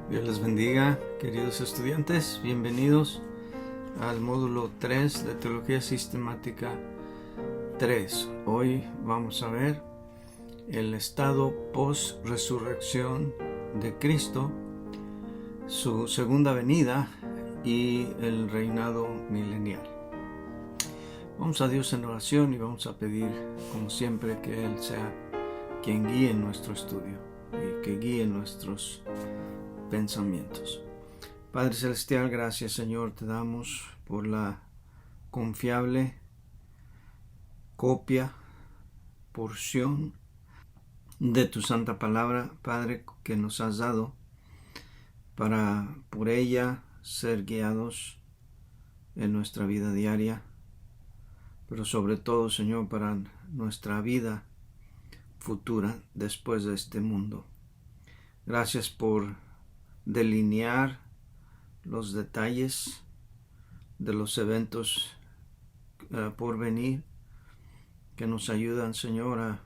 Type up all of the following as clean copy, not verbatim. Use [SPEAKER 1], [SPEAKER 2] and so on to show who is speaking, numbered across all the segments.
[SPEAKER 1] Dios les bendiga, queridos estudiantes. Bienvenidos al módulo 3 de Teología Sistemática 3. Hoy vamos a ver el estado post-resurrección de Cristo, su segunda venida y el reinado milenial. Vamos a Dios en oración y vamos a pedir, como siempre, que Él sea quien guíe nuestro estudio y que guíe nuestros pensamientos. Padre Celestial, gracias Señor te damos por la confiable copia, porción de tu santa palabra, Padre, que nos has dado para por ella ser guiados en nuestra vida diaria, pero sobre todo, Señor, para nuestra vida futura después de este mundo. Gracias por delinear los detalles de los eventos por venir, que nos ayudan, Señor,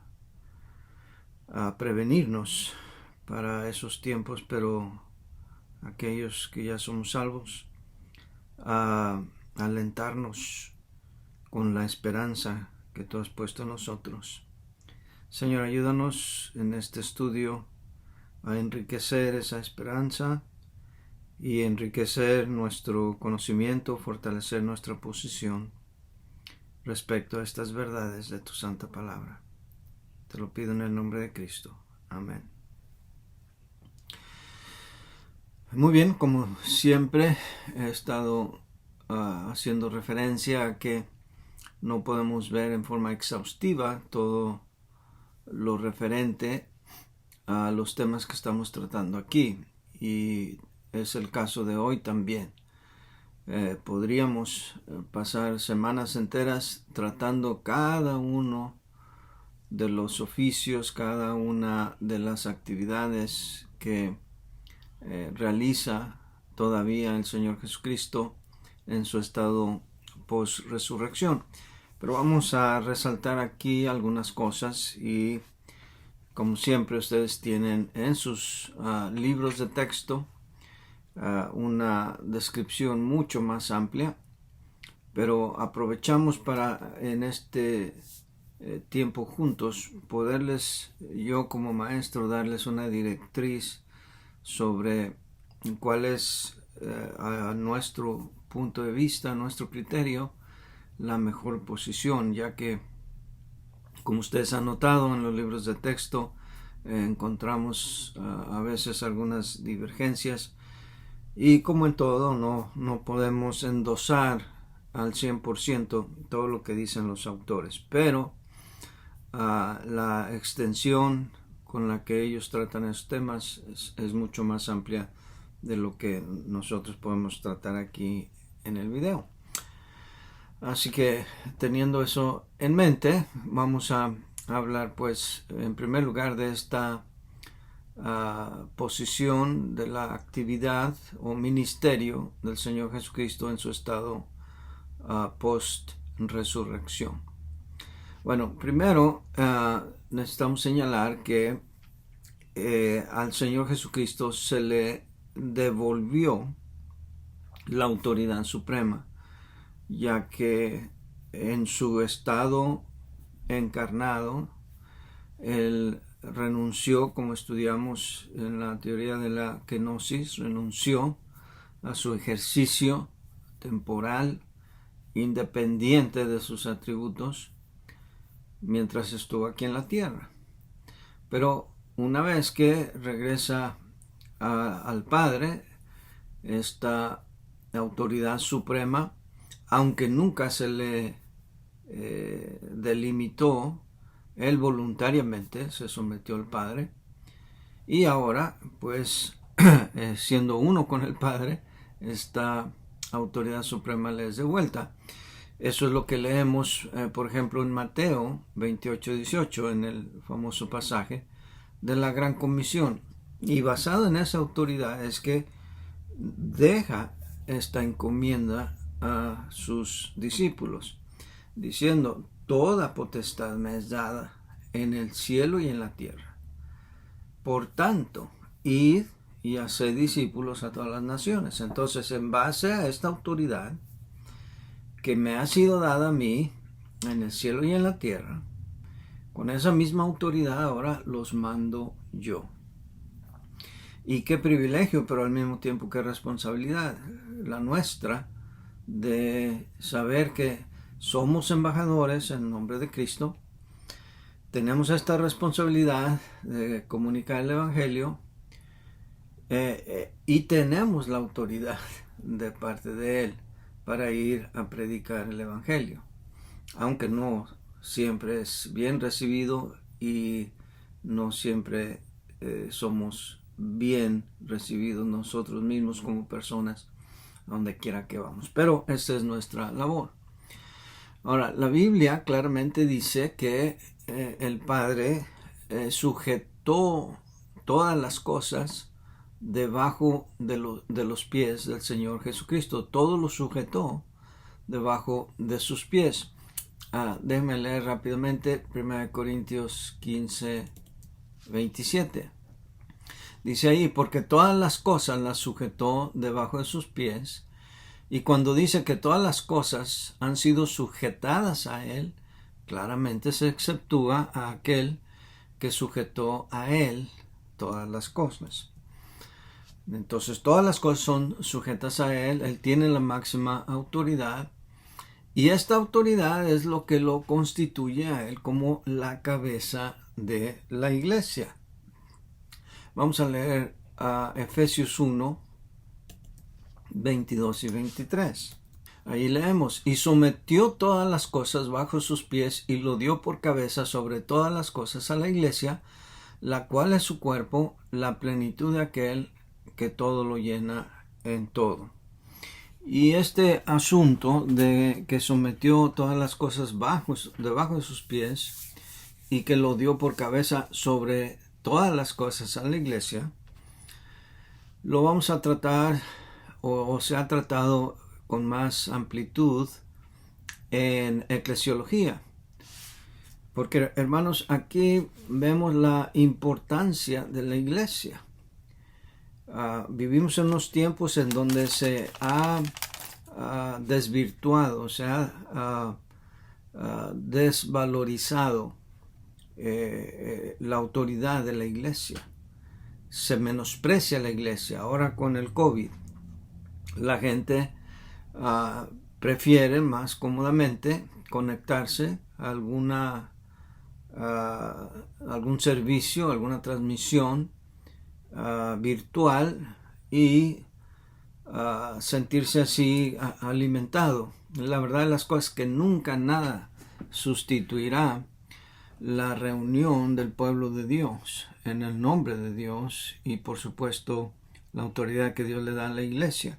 [SPEAKER 1] a prevenirnos para esos tiempos, pero aquellos que ya somos salvos, a alentarnos con la esperanza que tú has puesto en nosotros. Señor, ayúdanos en este estudio a enriquecer esa esperanza y enriquecer nuestro conocimiento, fortalecer nuestra posición respecto a estas verdades de tu santa palabra. Te lo pido en el nombre de Cristo. Amén. Muy bien, como siempre he estado haciendo referencia a que no podemos ver en forma exhaustiva todo lo referente a los temas que estamos tratando aquí, y es el caso de hoy también. Podríamos pasar semanas enteras tratando cada uno de los oficios, cada una de las actividades que realiza todavía el Señor Jesucristo en su estado post-resurrección. Pero vamos a resaltar aquí algunas cosas, y como siempre ustedes tienen en sus libros de texto una descripción mucho más amplia, pero aprovechamos para en este tiempo juntos poderles, yo como maestro, darles una directriz sobre cuál es a nuestro punto de vista, a nuestro criterio, la mejor posición, ya que, como ustedes han notado en los libros de texto, encontramos a veces algunas divergencias, y como en todo, no podemos endosar al 100% todo lo que dicen los autores, pero la extensión con la que ellos tratan esos temas es mucho más amplia de lo que nosotros podemos tratar aquí en el video. Así que, teniendo eso en mente, vamos a hablar pues en primer lugar de esta posición de la actividad o ministerio del Señor Jesucristo en su estado post-resurrección. Bueno, primero necesitamos señalar que al Señor Jesucristo se le devolvió la autoridad suprema, ya que en su estado encarnado, Él renunció, como estudiamos en la teoría de la kenosis, renunció a su ejercicio temporal independiente de sus atributos mientras estuvo aquí en la tierra. Pero una vez que regresa al Padre, esta autoridad suprema, aunque nunca se le delimitó, él voluntariamente se sometió al Padre, y ahora, pues, siendo uno con el Padre, esta autoridad suprema le es devuelta. Eso es lo que leemos, por ejemplo, en Mateo 28:18, en el famoso pasaje de la Gran Comisión. Y basado en esa autoridad es que deja esta encomienda a sus discípulos, diciendo: toda potestad me es dada en el cielo y en la tierra. Por tanto, id y hacer discípulos a todas las naciones. Entonces, en base a esta autoridad que me ha sido dada a mí en el cielo y en la tierra, con esa misma autoridad ahora los mando yo. Y qué privilegio, pero al mismo tiempo qué responsabilidad la nuestra de saber que somos embajadores en nombre de Cristo. Tenemos esta responsabilidad de comunicar el Evangelio y tenemos la autoridad de parte de Él para ir a predicar el Evangelio. Aunque no siempre es bien recibido y no siempre somos bien recibidos nosotros mismos como personas donde quiera que vamos. Pero esta es nuestra labor. Ahora, la Biblia claramente dice que el Padre sujetó todas las cosas debajo de los pies del Señor Jesucristo. Todo lo sujetó debajo de sus pies. Déjenme leer rápidamente 1 Corintios 15, 27. Dice ahí, porque todas las cosas las sujetó debajo de sus pies. Y cuando dice que todas las cosas han sido sujetadas a Él, claramente se exceptúa a aquel que sujetó a Él todas las cosas. Entonces todas las cosas son sujetas a Él. Él tiene la máxima autoridad. Y esta autoridad es lo que lo constituye a Él como la cabeza de la iglesia. Vamos a leer Efesios 1, 22 y 23. Ahí leemos, y sometió todas las cosas bajo sus pies y lo dio por cabeza sobre todas las cosas a la iglesia, la cual es su cuerpo, la plenitud de aquel que todo lo llena en todo. Y este asunto de que sometió todas las cosas debajo de sus pies y que lo dio por cabeza sobre todas las cosas a la iglesia, lo vamos a tratar o se ha tratado con más amplitud en eclesiología. Porque, hermanos, aquí vemos la importancia de la iglesia. Vivimos en unos tiempos en donde se ha desvirtuado, se ha desvalorizado la autoridad de la iglesia. Se menosprecia la iglesia. Ahora con el COVID, la gente prefiere más cómodamente conectarse a algún servicio, alguna transmisión virtual y sentirse así alimentado. La verdad de las cosas es que nunca nada sustituirá la reunión del pueblo de Dios en el nombre de Dios y por supuesto la autoridad que Dios le da a la iglesia.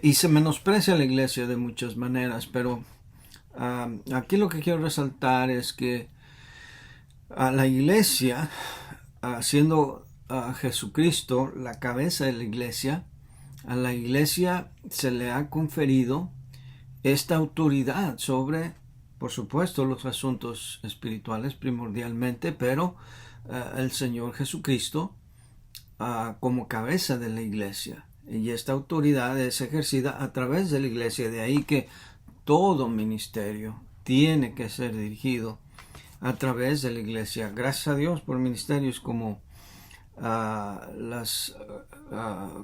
[SPEAKER 1] Y se menosprecia a la iglesia de muchas maneras, pero aquí lo que quiero resaltar es que a la iglesia, siendo Jesucristo la cabeza de la iglesia, a la iglesia se le ha conferido esta autoridad sobre, por supuesto, los asuntos espirituales primordialmente, pero el Señor Jesucristo como cabeza de la iglesia. Y esta autoridad es ejercida a través de la iglesia. De ahí que todo ministerio tiene que ser dirigido a través de la iglesia. Gracias a Dios por ministerios como las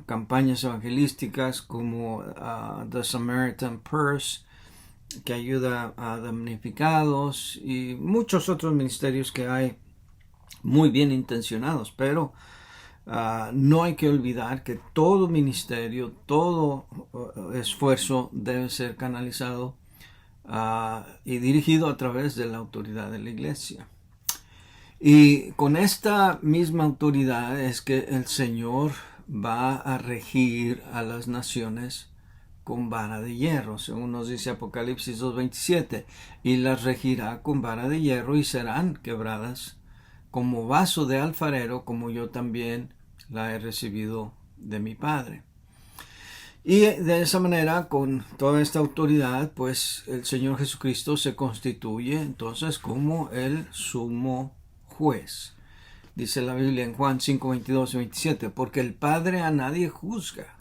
[SPEAKER 1] campañas evangelísticas, como The Samaritan Purse, que ayuda a damnificados, y muchos otros ministerios que hay muy bien intencionados, pero no hay que olvidar que todo ministerio, todo esfuerzo debe ser canalizado y dirigido a través de la autoridad de la iglesia. Y con esta misma autoridad es que el Señor va a regir a las naciones con vara de hierro, según nos dice Apocalipsis 2:27, y las regirá con vara de hierro y serán quebradas como vaso de alfarero, como yo también la he recibido de mi Padre. Y de esa manera, con toda esta autoridad, pues el Señor Jesucristo se constituye entonces como el sumo juez. Dice la Biblia en Juan 5, 22 y 27, porque el Padre a nadie juzga,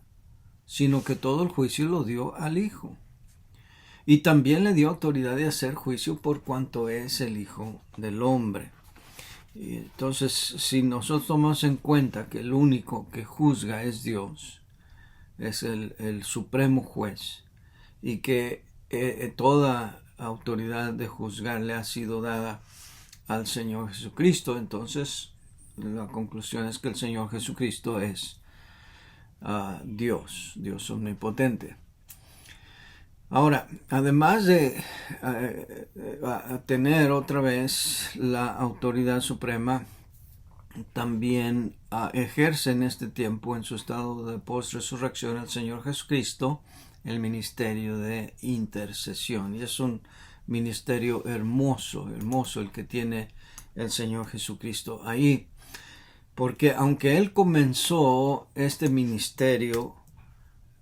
[SPEAKER 1] sino que todo el juicio lo dio al Hijo. Y también le dio autoridad de hacer juicio por cuanto es el Hijo del Hombre. Y entonces, si nosotros tomamos en cuenta que el único que juzga es Dios, es el supremo juez, y que toda autoridad de juzgar le ha sido dada al Señor Jesucristo, entonces la conclusión es que el Señor Jesucristo es Dios omnipotente. Ahora, además de tener otra vez la autoridad suprema, también ejerce en este tiempo, en su estado de post-resurrección, el Señor Jesucristo el ministerio de intercesión. Y es un ministerio hermoso el que tiene el Señor Jesucristo ahí. Porque aunque Él comenzó este ministerio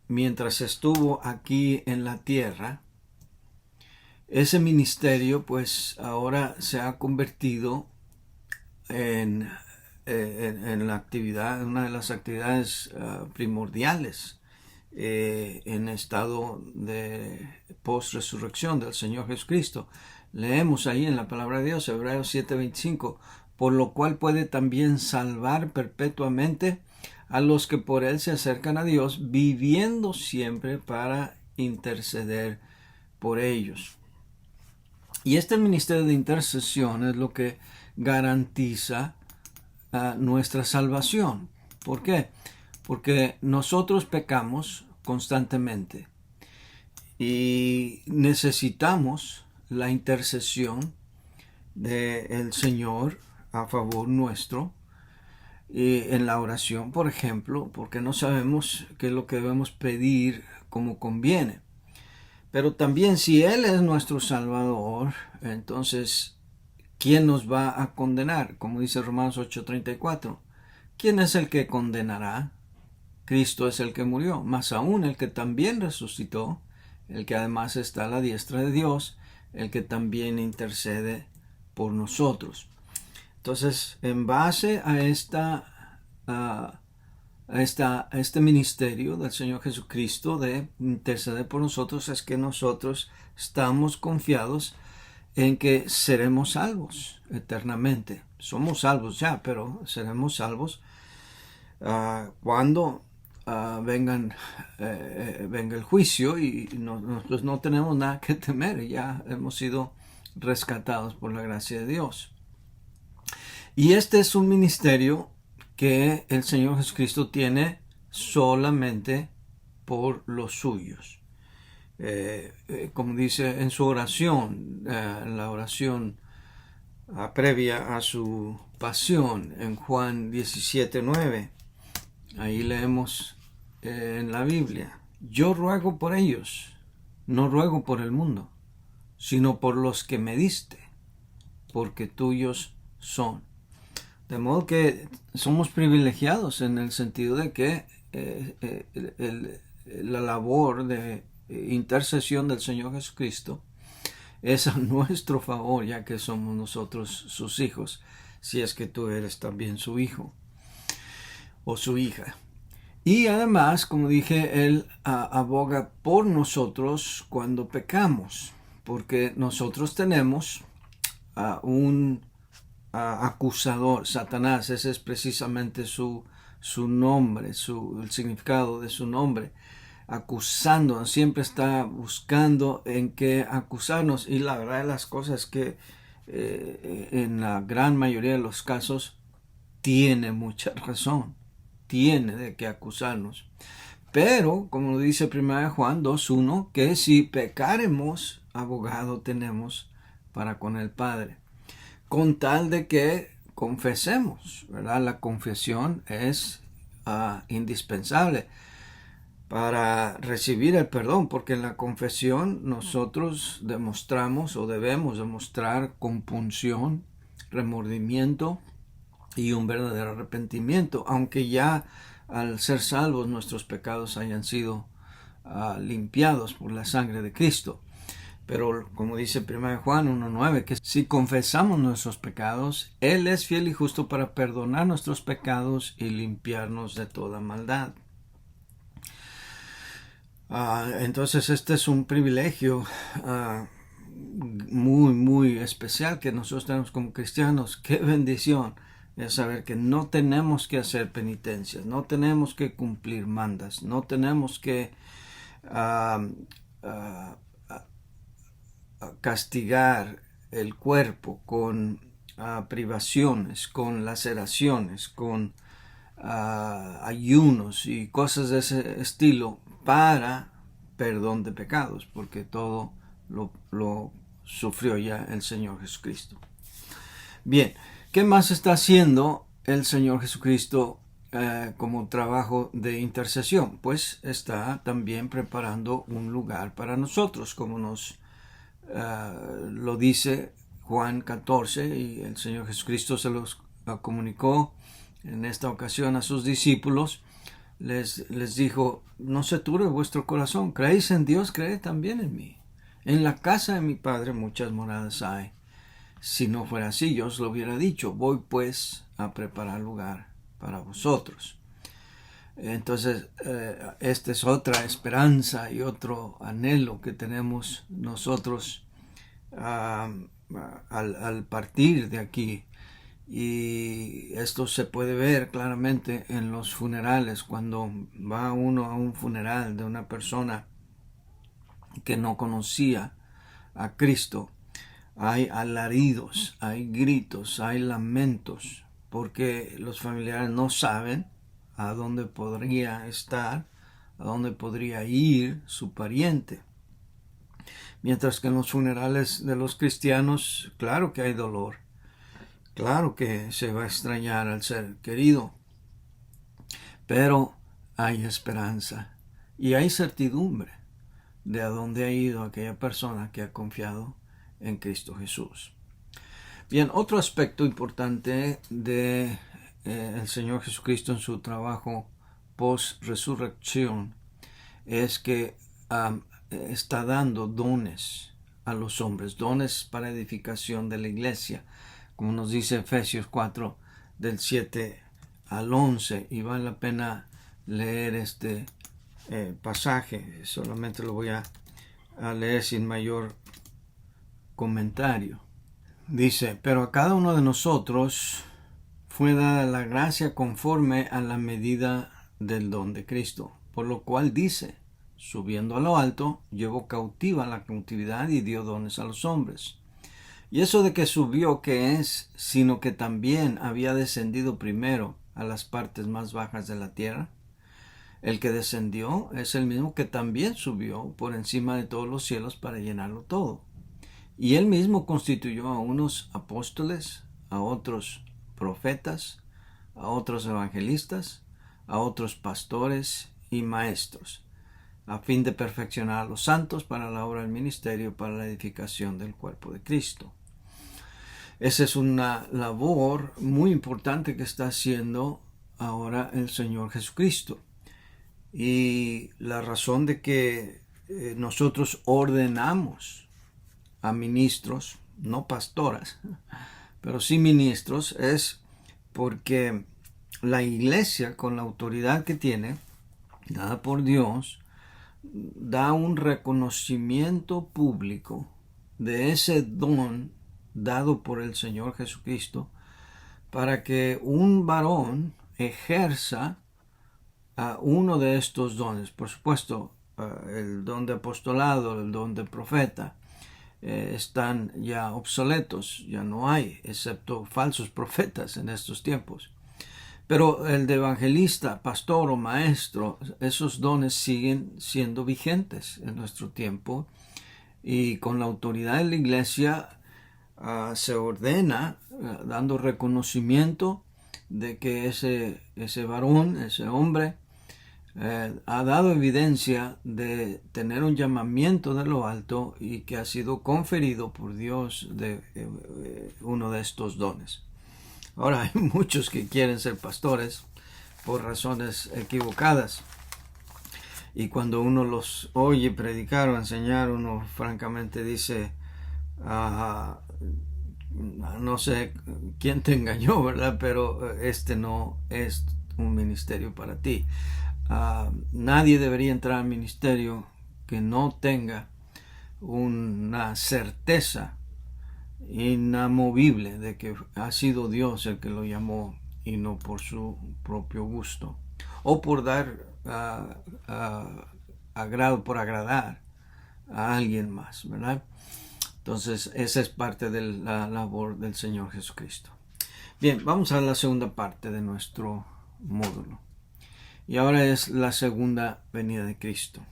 [SPEAKER 1] mientras estuvo aquí en la tierra, ese ministerio pues ahora se ha convertido en la actividad, una de las actividades primordiales en estado de post-resurrección del Señor Jesucristo. Leemos ahí en la palabra de Dios, Hebreos 7:25, por lo cual puede también salvar perpetuamente a los que por él se acercan a Dios, viviendo siempre para interceder por ellos. Y este ministerio de intercesión es lo que garantiza nuestra salvación. ¿Por qué? Porque nosotros pecamos constantemente y necesitamos la intercesión del Señor a favor nuestro en la oración, por ejemplo, porque no sabemos qué es lo que debemos pedir como conviene. Pero también si Él es nuestro Salvador, entonces, ¿quién nos va a condenar? Como dice Romanos 8:34, ¿quién es el que condenará? Cristo es el que murió, más aún el que también resucitó, el que además está a la diestra de Dios, el que también intercede por nosotros. Entonces, en base a este ministerio del Señor Jesucristo de interceder por nosotros, es que nosotros estamos confiados en que seremos salvos eternamente. Somos salvos ya, pero seremos salvos cuando venga el juicio, y nosotros no tenemos nada que temer, ya hemos sido rescatados por la gracia de Dios. Y este es un ministerio que el Señor Jesucristo tiene solamente por los suyos. Como dice en su oración, la oración previa a su pasión en Juan 17:9, ahí leemos en la Biblia: yo ruego por ellos, no ruego por el mundo, sino por los que me diste, porque tuyos son. De modo que somos privilegiados en el sentido de que la labor de intercesión del Señor Jesucristo es a nuestro favor, ya que somos nosotros sus hijos, si es que tú eres también su hijo o su hija. Y además, como dije, Él aboga por nosotros cuando pecamos, porque nosotros tenemos un acusador, Satanás. Ese es precisamente su nombre, el significado de su nombre. Acusándonos, siempre está buscando en qué acusarnos, y la verdad de las cosas es que en la gran mayoría de los casos tiene mucha razón, tiene de qué acusarnos. Pero, como dice 1 Juan 2:1, que si pecaremos, abogado tenemos para con el Padre, con tal de que confesemos, ¿verdad? La confesión es indispensable para recibir el perdón, porque en la confesión nosotros demostramos o debemos demostrar compunción, remordimiento y un verdadero arrepentimiento, aunque ya al ser salvos nuestros pecados hayan sido limpiados por la sangre de Cristo. Pero como dice 1 Juan 1:9, que si confesamos nuestros pecados, Él es fiel y justo para perdonar nuestros pecados y limpiarnos de toda maldad. Entonces este es un privilegio muy, muy especial que nosotros tenemos como cristianos. ¡Qué bendición! Es saber que no tenemos que hacer penitencias, no tenemos que cumplir mandas, no tenemos que castigar el cuerpo con privaciones, con laceraciones, con ayunos y cosas de ese estilo para perdón de pecados, porque todo lo sufrió ya el Señor Jesucristo. Bien, ¿qué más está haciendo el Señor Jesucristo como trabajo de intercesión? Pues está también preparando un lugar para nosotros, como nos lo dice Juan 14, y el Señor Jesucristo se los comunicó en esta ocasión a sus discípulos. Les dijo: no se turbe vuestro corazón, creéis en Dios, creed también en mí. En la casa de mi Padre muchas moradas hay. Si no fuera así, yo os lo hubiera dicho. Voy pues a preparar lugar para vosotros. Entonces, esta es otra esperanza y otro anhelo que tenemos nosotros al partir de aquí. Y esto se puede ver claramente en los funerales. Cuando va uno a un funeral de una persona que no conocía a Cristo, hay alaridos, hay gritos, hay lamentos, porque los familiares no saben a dónde podría estar, a dónde podría ir su pariente. Mientras que en los funerales de los cristianos, claro que hay dolor, claro que se va a extrañar al ser querido, pero hay esperanza y hay certidumbre de a dónde ha ido aquella persona que ha confiado en Cristo Jesús. Bien, otro aspecto importante de el Señor Jesucristo en su trabajo post-resurrección es que está dando dones a los hombres, dones para edificación de la iglesia, como nos dice Efesios 4 del 7 al 11, y vale la pena leer este pasaje. Solamente lo voy a leer sin mayor comentario. Dice: pero a cada uno de nosotros fue dada la gracia conforme a la medida del don de Cristo, por lo cual dice: subiendo a lo alto, llevó cautiva la cautividad y dio dones a los hombres. Y eso de que subió, ¿qué es? Sino que también había descendido primero a las partes más bajas de la tierra. El que descendió es el mismo que también subió por encima de todos los cielos para llenarlo todo. Y él mismo constituyó a unos apóstoles, a otros profetas, a otros evangelistas, a otros pastores y maestros, a fin de perfeccionar a los santos para la obra del ministerio, para la edificación del cuerpo de Cristo. Esa es una labor muy importante que está haciendo ahora el Señor Jesucristo. Y la razón de que nosotros ordenamos a ministros, no pastoras, pero sí ministros, es porque la iglesia, con la autoridad que tiene, dada por Dios, da un reconocimiento público de ese don dado por el Señor Jesucristo para que un varón ejerza uno de estos dones. Por supuesto, el don de apostolado, el don de profeta, están ya obsoletos, ya no hay, excepto falsos profetas en estos tiempos. Pero el de evangelista, pastor o maestro, esos dones siguen siendo vigentes en nuestro tiempo, y con la autoridad de la iglesia se ordena, dando reconocimiento de que ese varón, ese hombre, ha dado evidencia de tener un llamamiento de lo alto y que ha sido conferido por Dios de uno de estos dones. Ahora, hay muchos que quieren ser pastores por razones equivocadas. Y cuando uno los oye predicar o enseñar, uno francamente dice, ah, no sé quién te engañó, ¿verdad? Pero este no es un ministerio para ti. Nadie debería entrar al ministerio que no tenga una certeza inamovible de que ha sido Dios el que lo llamó y no por su propio gusto o por dar agrado, por agradar a alguien más, ¿verdad? Entonces esa es parte de la labor del Señor Jesucristo. Bien, vamos a la segunda parte de nuestro módulo y ahora es la segunda venida de Cristo.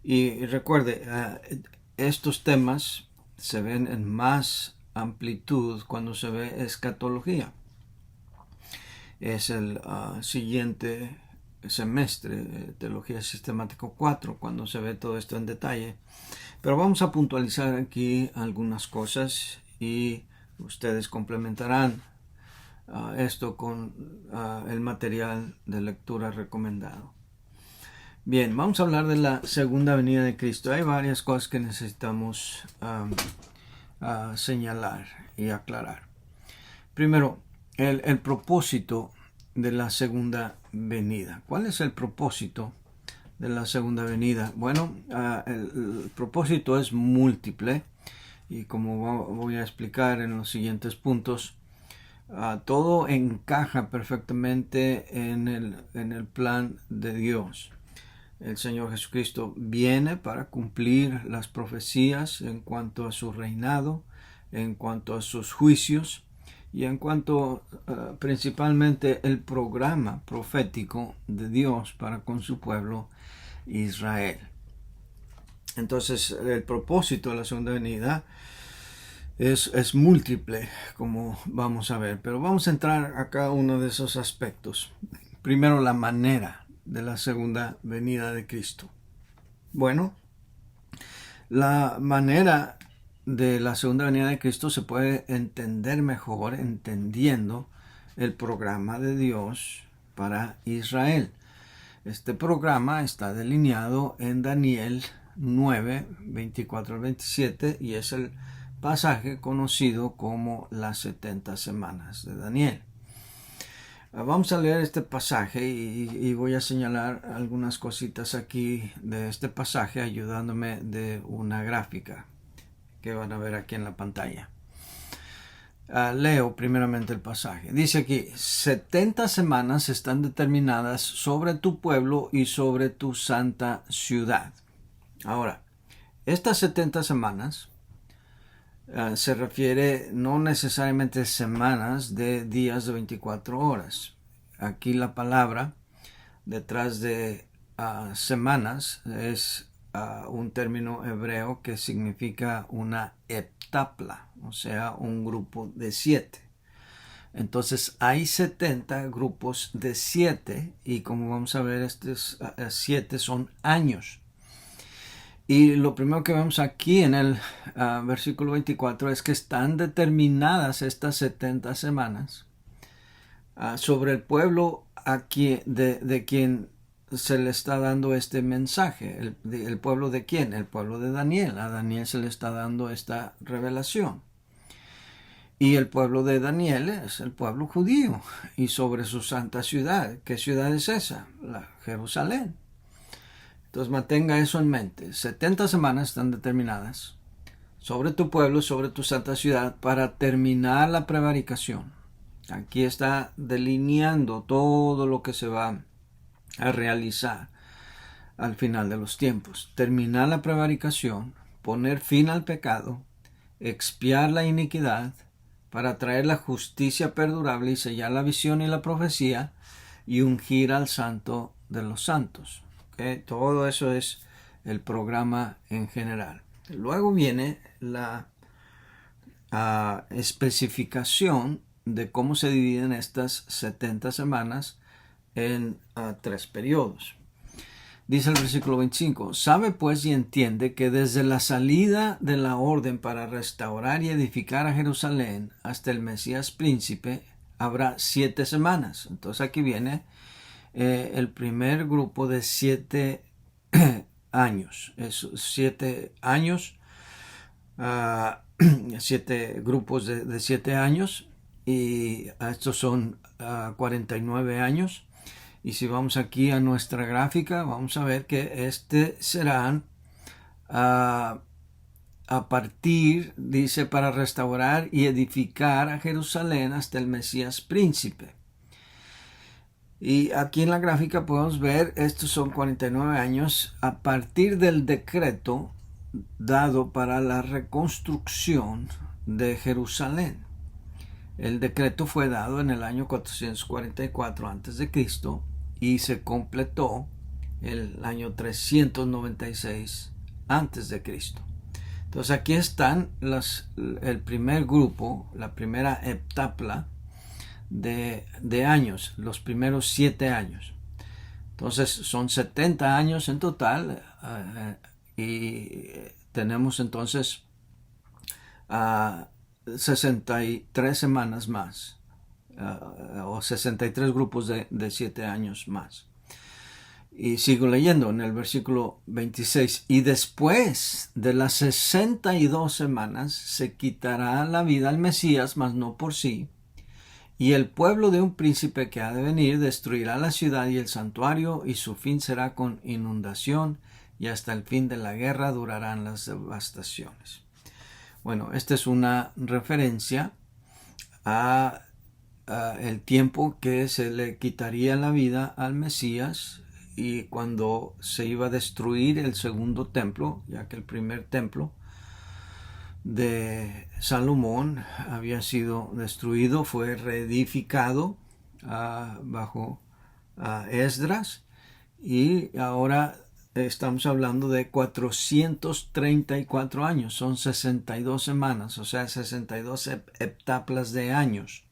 [SPEAKER 1] Y recuerde, estos temas se ven en más amplitud cuando se ve escatología. Es el siguiente semestre, Teología Sistemática 4, cuando se ve todo esto en detalle. Pero vamos a puntualizar aquí algunas cosas y ustedes complementarán esto con el material de lectura recomendado. Bien, vamos a hablar de la segunda venida de Cristo. Hay varias cosas que necesitamos señalar y aclarar. Primero, el propósito de la segunda venida. ¿Cuál es el propósito de la segunda venida? Bueno, el propósito es múltiple y como voy a explicar en los siguientes puntos, todo encaja perfectamente en el plan de Dios. El Señor Jesucristo viene para cumplir las profecías en cuanto a su reinado, en cuanto a sus juicios y en cuanto principalmente el programa profético de Dios para con su pueblo Israel. Entonces el propósito de la segunda venida es múltiple, como vamos a ver, pero vamos a entrar a cada uno de esos aspectos. Primero, la manera de la segunda venida de Cristo. Bueno, la manera de la segunda venida de Cristo se puede entender mejor entendiendo el programa de Dios para Israel. Este programa está delineado en Daniel 9, 24 al 27 y es el pasaje conocido como las 70 semanas de Daniel. Vamos a leer este pasaje y voy a señalar algunas cositas aquí de este pasaje ayudándome de una gráfica que van a ver aquí en la pantalla. Leo primeramente el pasaje. Dice aquí, 70 semanas están determinadas sobre tu pueblo y sobre tu santa ciudad. Ahora, estas 70 semanas se refiere no necesariamente semanas de días de 24 horas. Aquí la palabra detrás de semanas es un término hebreo que significa una heptapla, o sea, un grupo de 7. Entonces hay 70 grupos de 7 y como vamos a ver, estos 7 son años. Y lo primero que vemos aquí en el versículo 24 es que están determinadas estas 70 semanas sobre el pueblo de quien se le está dando este mensaje. ¿El pueblo de quién? El pueblo de Daniel. A Daniel se le está dando esta revelación. Y el pueblo de Daniel es el pueblo judío. Y sobre su santa ciudad. ¿Qué ciudad es esa? Jerusalén. Entonces mantenga eso en mente. 70 semanas están determinadas sobre tu pueblo, sobre tu santa ciudad, para terminar la prevaricación. Aquí está delineando todo lo que se va a realizar al final de los tiempos. Terminar la prevaricación, poner fin al pecado, expiar la iniquidad, para traer la justicia perdurable y sellar la visión y la profecía, y ungir al santo de los santos. Todo eso es el programa en general. Luego viene la especificación de cómo se dividen estas 70 semanas en 3 periodos. Dice el versículo 25, sabe pues y entiende que desde la salida de la orden para restaurar y edificar a Jerusalén hasta el Mesías príncipe habrá 7 semanas. Entonces aquí viene el primer grupo de 7 años. Es 7 años, 7 grupos de 7 años, y estos son 49 años. Y si vamos aquí a nuestra gráfica, vamos a ver que serán a partir, dice, para restaurar y edificar a Jerusalén hasta el Mesías príncipe. Y aquí en la gráfica podemos ver, estos son 49 años a partir del decreto dado para la reconstrucción de Jerusalén. El decreto fue dado en el año 444 a.C. y se completó el año 396 a.C. Entonces aquí están el primer grupo, la primera heptapla de años, los primeros 7 años. Entonces son 70 años en total, y tenemos entonces 63 semanas más, o 63 grupos de 7 años más. Y sigo leyendo en el versículo 26. Y después de las 62 semanas se quitará la vida al Mesías, mas no por sí. Y el pueblo de un príncipe que ha de venir destruirá la ciudad y el santuario, y su fin será con inundación, y hasta el fin de la guerra durarán las devastaciones. Bueno, esta es una referencia a el tiempo que se le quitaría la vida al Mesías, y cuando se iba a destruir el segundo templo, ya que el primer templo de Salomón había sido destruido, fue reedificado bajo Esdras, y ahora estamos hablando de 434 años, son 62 semanas, o sea, 62 heptaplas de años.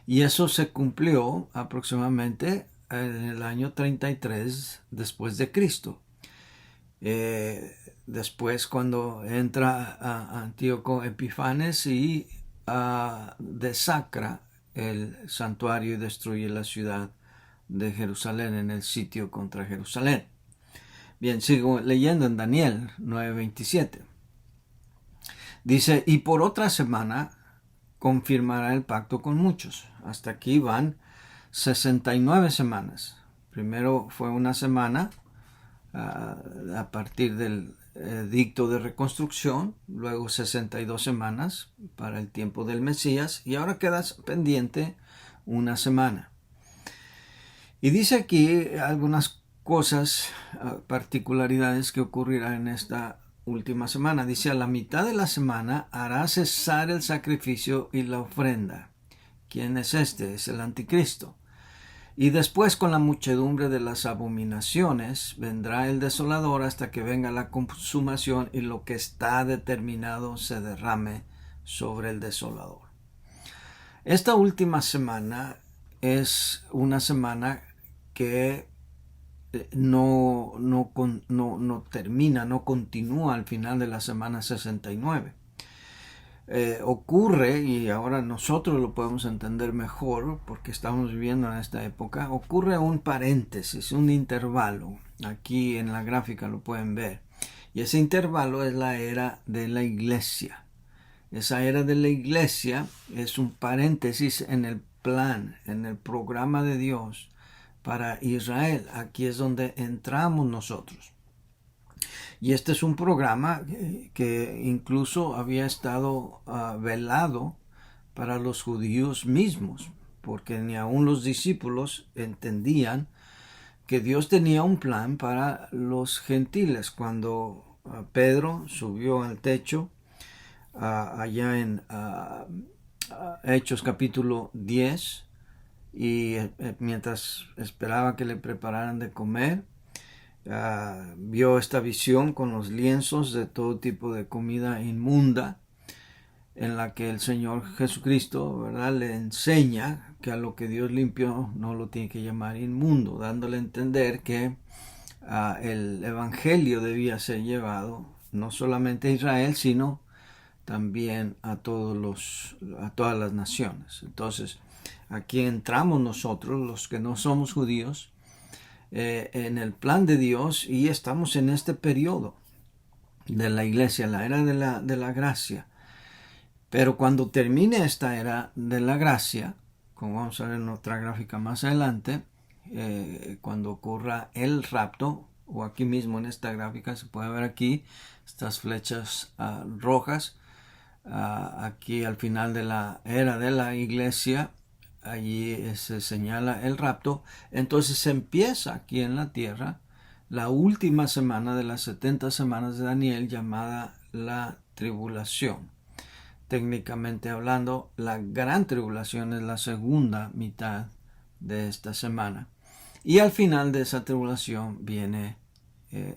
[SPEAKER 1] Y eso se cumplió aproximadamente en el año 33 después de Cristo. Después, cuando entra Antíoco Epifanes y desacra el santuario y destruye la ciudad de Jerusalén en el sitio contra Jerusalén. Bien, sigo leyendo en Daniel 9:27. Dice, y por otra semana confirmará el pacto con muchos. Hasta aquí van 69 semanas. Primero fue una semana a partir del edicto de reconstrucción, luego 62 semanas para el tiempo del Mesías, y ahora queda pendiente una semana. Y dice aquí algunas cosas, particularidades que ocurrirán en esta última semana. Dice, a la mitad de la semana hará cesar el sacrificio y la ofrenda. ¿Quién es este? Es el anticristo. Y después, con la muchedumbre de las abominaciones, vendrá el desolador hasta que venga la consumación y lo que está determinado se derrame sobre el desolador. Esta última semana es una semana que no termina, no continúa al final de la semana 69. Ocurre, y ahora nosotros lo podemos entender mejor porque estamos viviendo en esta época, ocurre un paréntesis, un intervalo. Aquí en la gráfica lo pueden ver. Y ese intervalo es la era de la iglesia. Esa era de la iglesia es un paréntesis en el plan, en el programa de Dios para Israel. Aquí es donde entramos nosotros. Y este es un programa que incluso había estado velado para los judíos mismos, porque ni aun los discípulos entendían que Dios tenía un plan para los gentiles. Cuando Pedro subió al techo, allá en Hechos capítulo 10, y mientras esperaba que le prepararan de comer, vio esta visión con los lienzos de todo tipo de comida inmunda, en la que el Señor Jesucristo, ¿verdad?, le enseña que a lo que Dios limpió no lo tiene que llamar inmundo, dándole a entender que el evangelio debía ser llevado no solamente a Israel, sino también a todas las naciones. Entonces, aquí entramos nosotros, los que no somos judíos, en el plan de Dios, y estamos en este periodo de la iglesia, la era de la gracia. Pero cuando termine esta era de la gracia, como vamos a ver en otra gráfica más adelante, cuando ocurra el rapto, o aquí mismo en esta gráfica se puede ver aquí estas flechas rojas, aquí al final de la era de la iglesia, allí se señala el rapto. Entonces se empieza aquí en la tierra la última semana de las 70 semanas de Daniel, llamada la tribulación. Técnicamente hablando, la gran tribulación es la segunda mitad de esta semana. Y al final de esa tribulación viene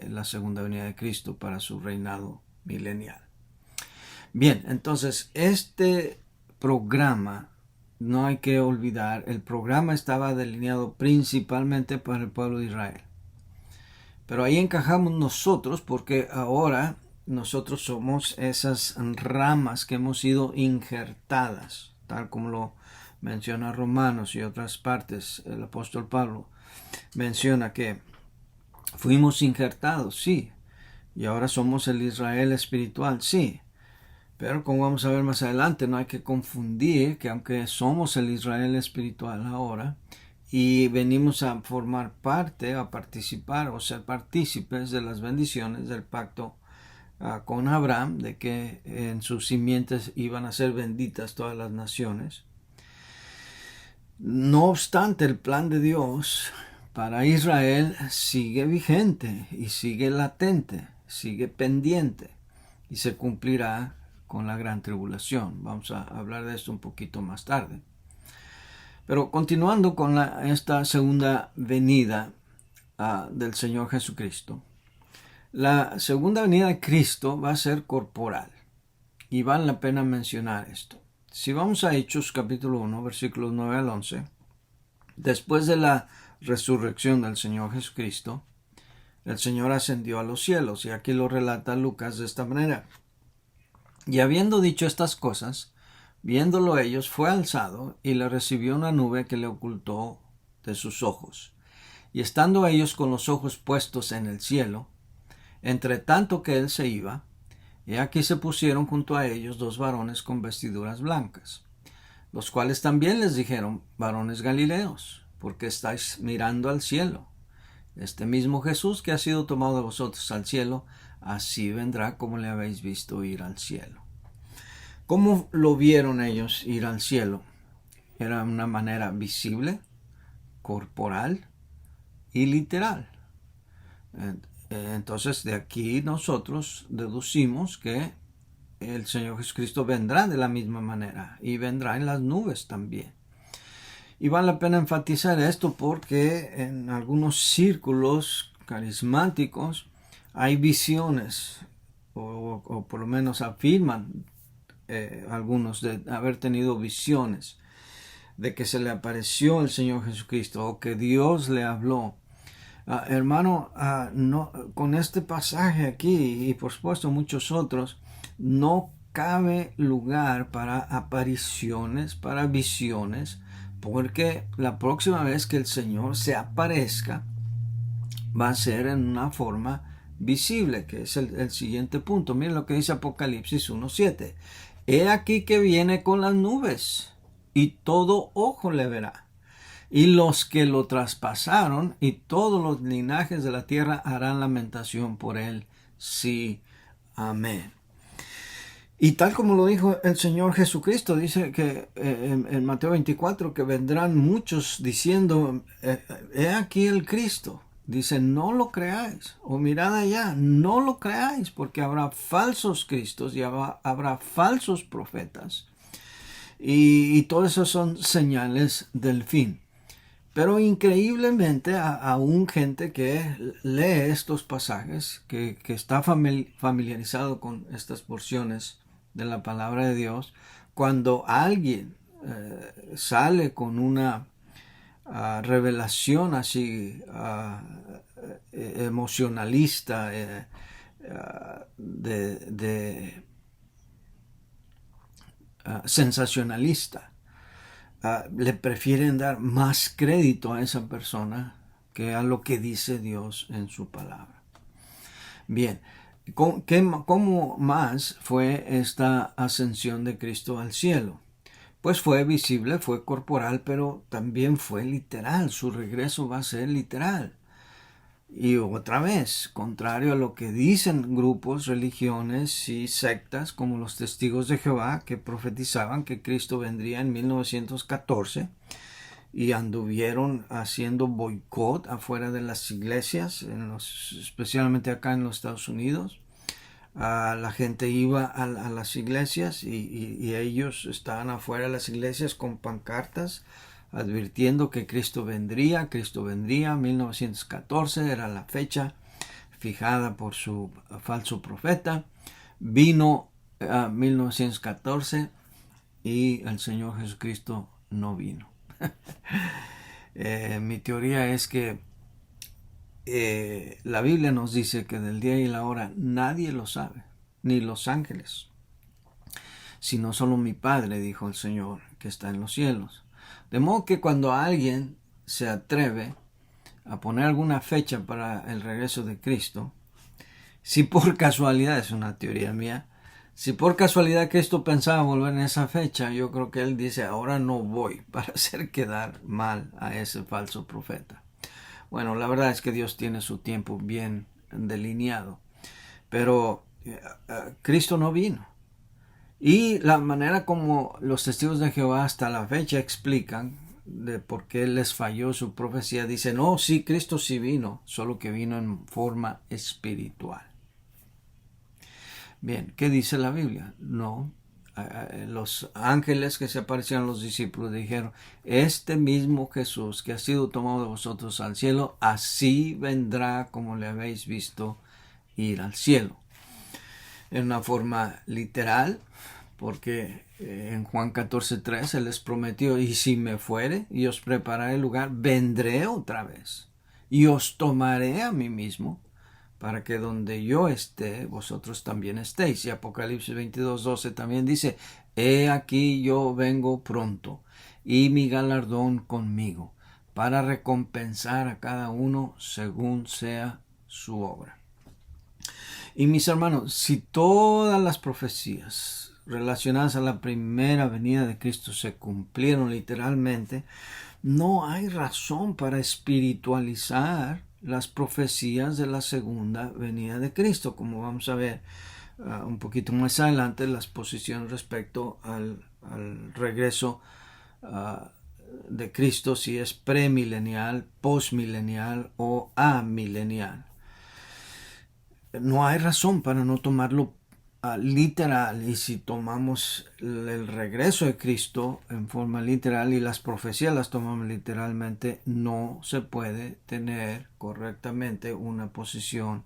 [SPEAKER 1] la segunda venida de Cristo para su reinado milenial. Bien, entonces este programa, no hay que olvidar, el programa estaba delineado principalmente para el pueblo de Israel. Pero ahí encajamos nosotros, porque ahora nosotros somos esas ramas que hemos sido injertadas, tal como lo menciona Romanos y otras partes. El apóstol Pablo menciona que fuimos injertados, sí, y ahora somos el Israel espiritual, sí. Pero como vamos a ver más adelante, no hay que confundir que aunque somos el Israel espiritual ahora y venimos a formar parte, a participar o ser partícipes de las bendiciones del pacto con Abraham, de que en sus simientes iban a ser benditas todas las naciones. No obstante, el plan de Dios para Israel sigue vigente y sigue latente, sigue pendiente y se cumplirá con la gran tribulación. Vamos a hablar de esto un poquito más tarde. Pero continuando con esta segunda venida del Señor Jesucristo, la segunda venida de Cristo va a ser corporal, y vale la pena mencionar esto. Si vamos a Hechos capítulo 1, versículos 9 al 11, después de la resurrección del Señor Jesucristo, el Señor ascendió a los cielos, y aquí lo relata Lucas de esta manera. Y habiendo dicho estas cosas, viéndolo ellos, fue alzado, y le recibió una nube que le ocultó de sus ojos. Y estando ellos con los ojos puestos en el cielo, entre tanto que él se iba, y aquí se pusieron junto a ellos dos varones con vestiduras blancas, los cuales también les dijeron: varones galileos, ¿por qué estáis mirando al cielo? Este mismo Jesús que ha sido tomado de vosotros al cielo, así vendrá como le habéis visto ir al cielo. ¿Cómo lo vieron ellos ir al cielo? Era una manera visible, corporal y literal. Entonces de aquí nosotros deducimos que el Señor Jesucristo vendrá de la misma manera y vendrá en las nubes también. Y vale la pena enfatizar esto porque en algunos círculos carismáticos hay visiones, o por lo menos afirman algunos de haber tenido visiones de que se le apareció el Señor Jesucristo o que Dios le habló. Hermano, no, con este pasaje aquí y por supuesto muchos otros, no cabe lugar para apariciones, para visiones, porque la próxima vez que el Señor se aparezca va a ser en una forma visible, que es el siguiente punto. Miren lo que dice Apocalipsis 1:7. He aquí que viene con las nubes, y todo ojo le verá. Y los que lo traspasaron y todos los linajes de la tierra harán lamentación por él. Sí, amén. Y tal como lo dijo el Señor Jesucristo, dice que en Mateo 24, que vendrán muchos diciendo: he aquí el Cristo. Dice: no lo creáis, o mirad allá, no lo creáis, porque habrá falsos cristos y habrá falsos profetas. Y todo eso son señales del fin. Pero increíblemente, aún gente que lee estos pasajes, que está familiarizado con estas porciones de la palabra de Dios, cuando alguien sale con una revelación así emocionalista, sensacionalista, le prefieren dar más crédito a esa persona que a lo que dice Dios en su palabra. Bien, ¿cómo más fue esta ascensión de Cristo al cielo? Pues fue visible, fue corporal, pero también fue literal. Su regreso va a ser literal. Y otra vez, contrario a lo que dicen grupos, religiones y sectas como los Testigos de Jehová, que profetizaban que Cristo vendría en 1914 y anduvieron haciendo boicot afuera de las iglesias, especialmente acá en los Estados Unidos. La gente iba a las iglesias y ellos estaban afuera de las iglesias con pancartas advirtiendo que Cristo vendría, 1914 era la fecha fijada por su falso profeta. Vino 1914 y el Señor Jesucristo no vino. Mi teoría es que la Biblia nos dice que del día y la hora nadie lo sabe, ni los ángeles, sino solo mi Padre, dijo el Señor, que está en los cielos. De modo que cuando alguien se atreve a poner alguna fecha para el regreso de Cristo, si por casualidad, es una teoría mía, si por casualidad Cristo pensaba volver en esa fecha, yo creo que Él dice, ahora no voy, para hacer quedar mal a ese falso profeta. Bueno, la verdad es que Dios tiene su tiempo bien delineado, pero Cristo no vino. Y la manera como los testigos de Jehová hasta la fecha explican de por qué les falló su profecía, dicen, no, sí, Cristo sí vino, solo que vino en forma espiritual. Bien, ¿qué dice la Biblia? No, los ángeles que se aparecieron a los discípulos dijeron, este mismo Jesús que ha sido tomado de vosotros al cielo, así vendrá como le habéis visto ir al cielo. En una forma literal, porque en Juan 14:3 Él les prometió, y si me fuere y os prepararé el lugar, vendré otra vez y os tomaré a mí mismo, para que donde yo esté, vosotros también estéis. Y Apocalipsis 22:12 también dice, he aquí yo vengo pronto, y mi galardón conmigo, para recompensar a cada uno según sea su obra. Y mis hermanos, si todas las profecías relacionadas a la primera venida de Cristo se cumplieron literalmente, no hay razón para espiritualizar las profecías de la segunda venida de Cristo, como vamos a ver un poquito más adelante, las posiciones respecto al regreso de Cristo, si es premilenial, postmilenial o amilenial. No hay razón para no tomarlo literal, y si tomamos el regreso de Cristo en forma literal y las profecías las tomamos literalmente, no se puede tener correctamente una posición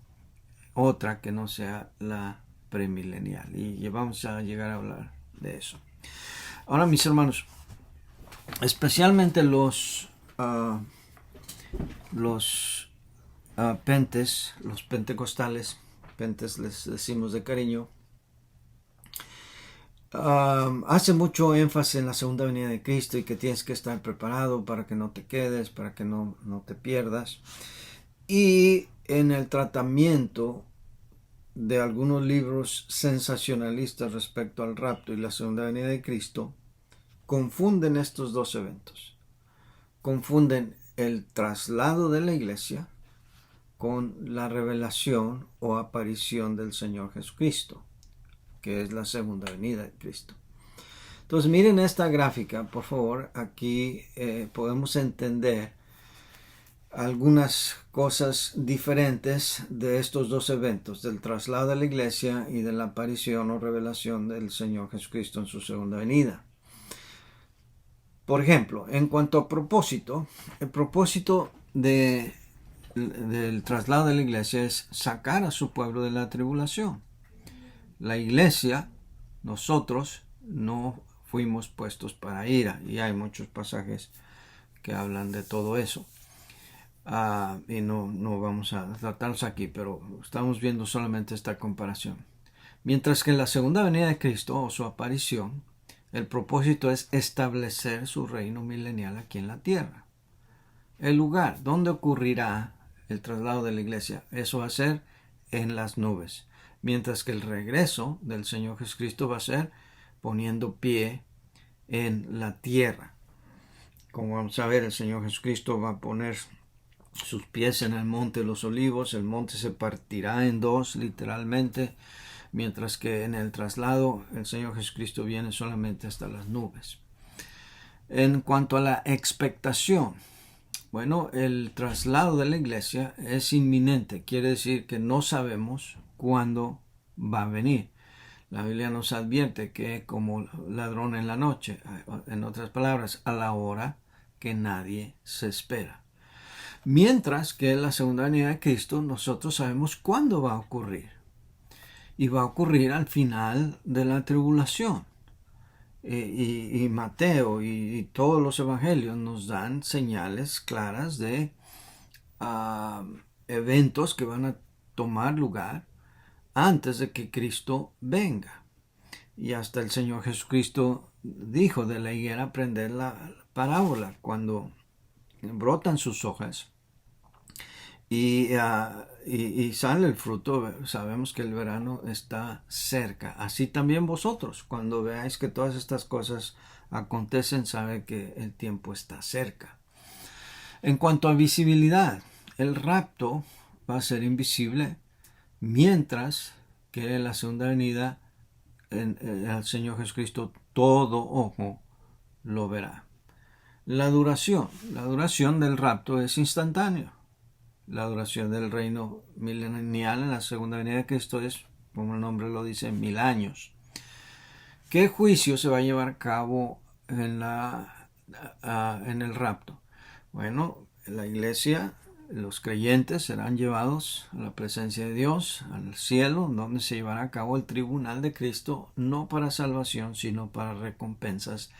[SPEAKER 1] otra que no sea la premilenial, y vamos a llegar a hablar de eso. Ahora, mis hermanos, especialmente los pentes, los pentecostales, pentes les decimos de cariño, hace mucho énfasis en la segunda venida de Cristo y que tienes que estar preparado para que no te quedes, para que no te pierdas. Y en el tratamiento de algunos libros sensacionalistas respecto al rapto y la segunda venida de Cristo, confunden estos dos eventos. Confunden el traslado de la iglesia con la revelación o aparición del Señor Jesucristo, que es la segunda venida de Cristo. Entonces miren esta gráfica, por favor. Aquí podemos entender algunas cosas diferentes de estos dos eventos, del traslado de la iglesia y de la aparición o revelación del Señor Jesucristo en su segunda venida. Por ejemplo, en cuanto a propósito, el propósito del traslado de la iglesia es sacar a su pueblo de la tribulación. La iglesia, nosotros, no fuimos puestos para ira, y hay muchos pasajes que hablan de todo eso. Y no vamos a tratarlos aquí, pero estamos viendo solamente esta comparación. Mientras que en la segunda venida de Cristo, o su aparición, el propósito es establecer su reino milenial aquí en la tierra. el lugar donde ocurrirá el traslado de la iglesia. Eso va a ser en las nubes. Mientras que el regreso del Señor Jesucristo va a ser poniendo pie en la tierra. Como vamos a ver, el Señor Jesucristo va a poner sus pies en el monte de los olivos. El monte se partirá en dos, literalmente. Mientras que en el traslado el Señor Jesucristo viene solamente hasta las nubes. En cuanto a la expectación, bueno, el traslado de la iglesia es inminente. Quiere decir que no sabemos cuándo va a venir. La Biblia nos advierte que como ladrón en la noche, en otras palabras, a la hora que nadie se espera. Mientras que la segunda venida de Cristo nosotros sabemos cuándo va a ocurrir. Y va a ocurrir al final de la tribulación. Y Mateo y todos los evangelios nos dan señales claras de eventos que van a tomar lugar antes de que Cristo venga. Y hasta el Señor Jesucristo dijo de la higuera aprender la parábola cuando brotan sus hojas y sale el fruto. Sabemos que el verano está cerca. Así también vosotros, cuando veáis que todas estas cosas acontecen, sabe que el tiempo está cerca. En cuanto a visibilidad, el rapto va a ser invisible, mientras que en la segunda venida al Señor Jesucristo todo ojo lo verá. La duración del rapto es instantánea. La duración del reino milenial en la segunda venida de Cristo es, como el nombre lo dice, 1000 años. ¿Qué juicio se va a llevar a cabo en el rapto? Bueno, la iglesia, los creyentes serán llevados a la presencia de Dios, al cielo, donde se llevará a cabo el tribunal de Cristo, no para salvación, sino para recompensas.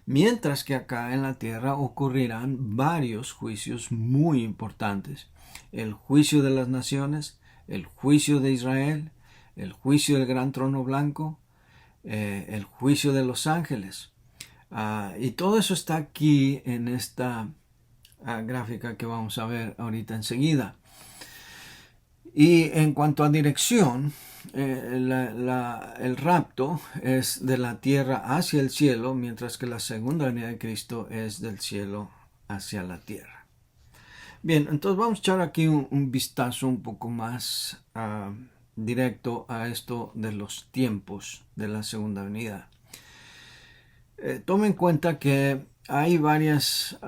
[SPEAKER 1] Mientras que acá en la tierra ocurrirán varios juicios muy importantes. El juicio de las naciones, el juicio de Israel, el juicio del gran trono blanco, el juicio de los ángeles. Y todo eso está aquí en esta gráfica que vamos a ver ahorita enseguida. Y en cuanto a dirección, el rapto es de la tierra hacia el cielo, mientras que la segunda venida de Cristo es del cielo hacia la tierra. Bien, entonces vamos a echar aquí un vistazo un poco más directo a esto de los tiempos de la segunda venida. Tome en cuenta que hay varias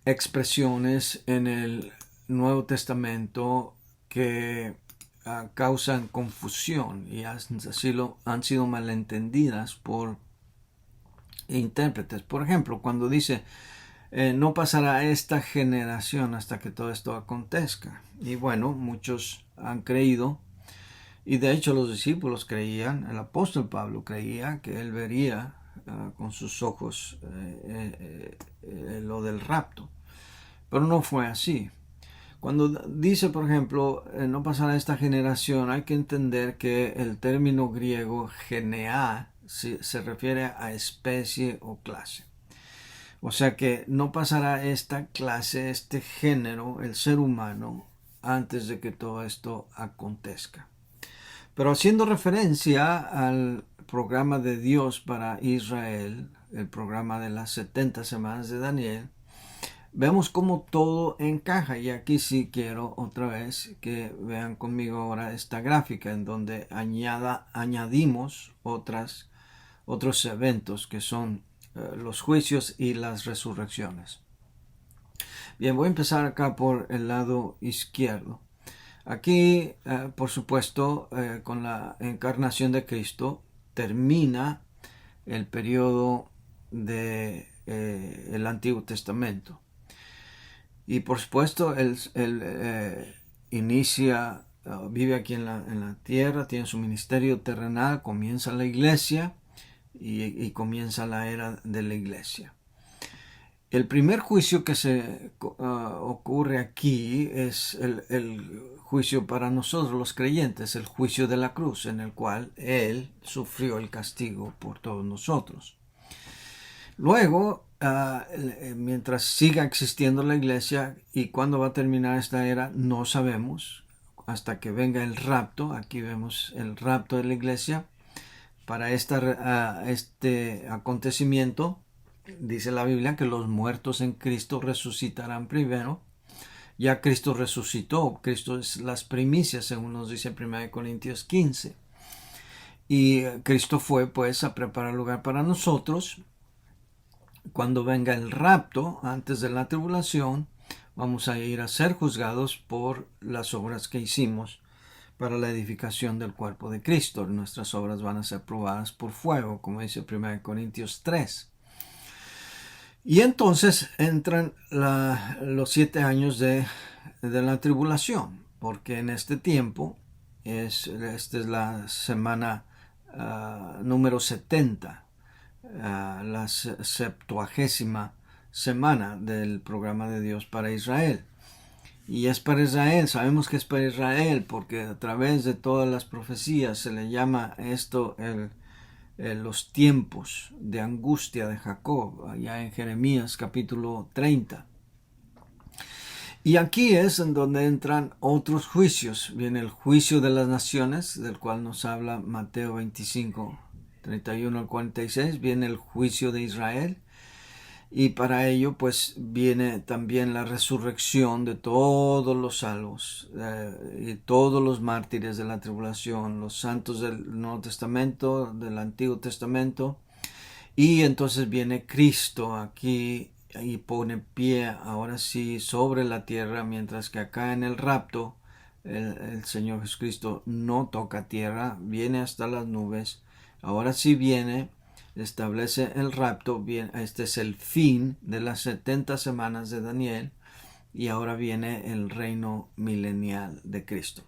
[SPEAKER 1] expresiones en el Nuevo Testamento que causan confusión y han sido malentendidas por intérpretes. Por ejemplo, cuando dice no pasará esta generación hasta que todo esto acontezca. Y bueno, muchos han creído, y de hecho los discípulos creían, el apóstol Pablo creía que él vería con sus ojos lo del rapto. Pero no fue así. Cuando dice, por ejemplo, no pasará esta generación, hay que entender que el término griego genea se refiere a especie o clase. O sea que no pasará esta clase, este género, el ser humano, antes de que todo esto acontezca. Pero haciendo referencia al programa de Dios para Israel, el programa de las 70 semanas de Daniel, vemos cómo todo encaja. Y aquí sí quiero otra vez que vean conmigo ahora esta gráfica en donde añadimos otros eventos que son los juicios y las resurrecciones. Bien, voy a empezar acá por el lado izquierdo. Aquí, por supuesto, con la encarnación de Cristo, termina el periodo del Antiguo Testamento. Y por supuesto, él vive aquí en la tierra, tiene su ministerio terrenal, comienza la iglesia y comienza la era de la iglesia. El primer juicio que se ocurre aquí es el juicio para nosotros los creyentes, el juicio de la cruz, en el cual Él sufrió el castigo por todos nosotros. Luego mientras siga existiendo la iglesia, y cuándo va a terminar esta era no sabemos, hasta que venga el rapto. Aquí vemos el rapto de la iglesia. Para este acontecimiento dice la Biblia que los muertos en Cristo resucitarán primero. Ya Cristo resucitó, Cristo es las primicias, según nos dice 1 Corintios 15. Y Cristo fue pues a preparar lugar para nosotros. Cuando venga el rapto, antes de la tribulación, vamos a ir a ser juzgados por las obras que hicimos para la edificación del cuerpo de Cristo. Nuestras obras van a ser probadas por fuego, como dice 1 Corintios 3. Y entonces entran los 7 años de la tribulación, porque en este tiempo, esta es la semana número 70, la 70ª semana del programa de Dios para Israel. Y es para Israel, sabemos que es para Israel, porque a través de todas las profecías se le llama esto los tiempos de angustia de Jacob, allá en Jeremías capítulo 30. Y aquí es en donde entran otros juicios. Viene el juicio de las naciones, del cual nos habla Mateo 25, 31 al 46. Viene el juicio de Israel. Y para ello pues viene también la resurrección de todos los salvos y todos los mártires de la tribulación, los santos del Nuevo Testamento, del Antiguo Testamento. Y entonces viene Cristo aquí y pone pie ahora sí sobre la tierra, mientras que acá en el rapto el Señor Jesucristo no toca tierra, viene hasta las nubes. Ahora sí viene, establece el rapto. Bien, este es el fin de las 70 semanas de Daniel, y ahora viene el reino milenial de Cristo.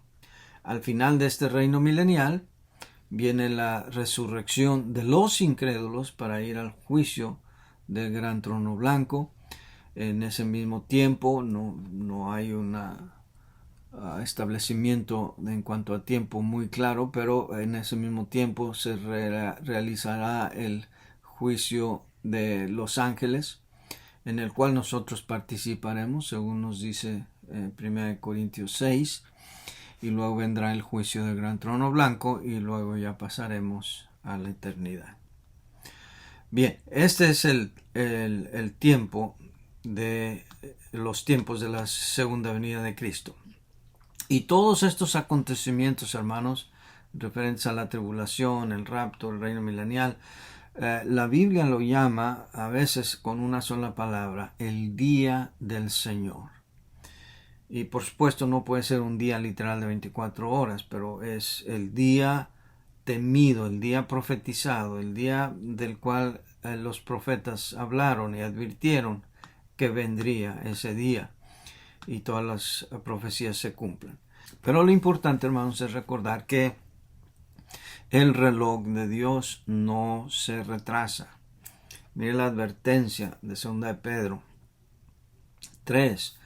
[SPEAKER 1] Al final de este reino milenial viene la resurrección de los incrédulos para ir al juicio del gran trono blanco. En ese mismo tiempo no hay un establecimiento en cuanto a tiempo muy claro, pero en ese mismo tiempo se realizará el juicio de los ángeles, en el cual nosotros participaremos, según nos dice 1 Corintios 6, y luego vendrá el juicio del gran trono blanco, y luego ya pasaremos a la eternidad. Bien, este es el tiempo de los tiempos de la segunda venida de Cristo. Y todos estos acontecimientos, hermanos, referentes a la tribulación, el rapto, el reino milenial, la Biblia lo llama a veces con una sola palabra: el día del Señor. Y por supuesto no puede ser un día literal de 24 horas, pero es el día temido, el día profetizado, el día del cual los profetas hablaron y advirtieron que vendría ese día, y todas las profecías se cumplen. Pero lo importante, hermanos, es recordar que el reloj de Dios no se retrasa. Mire la advertencia de 2 de Pedro 3.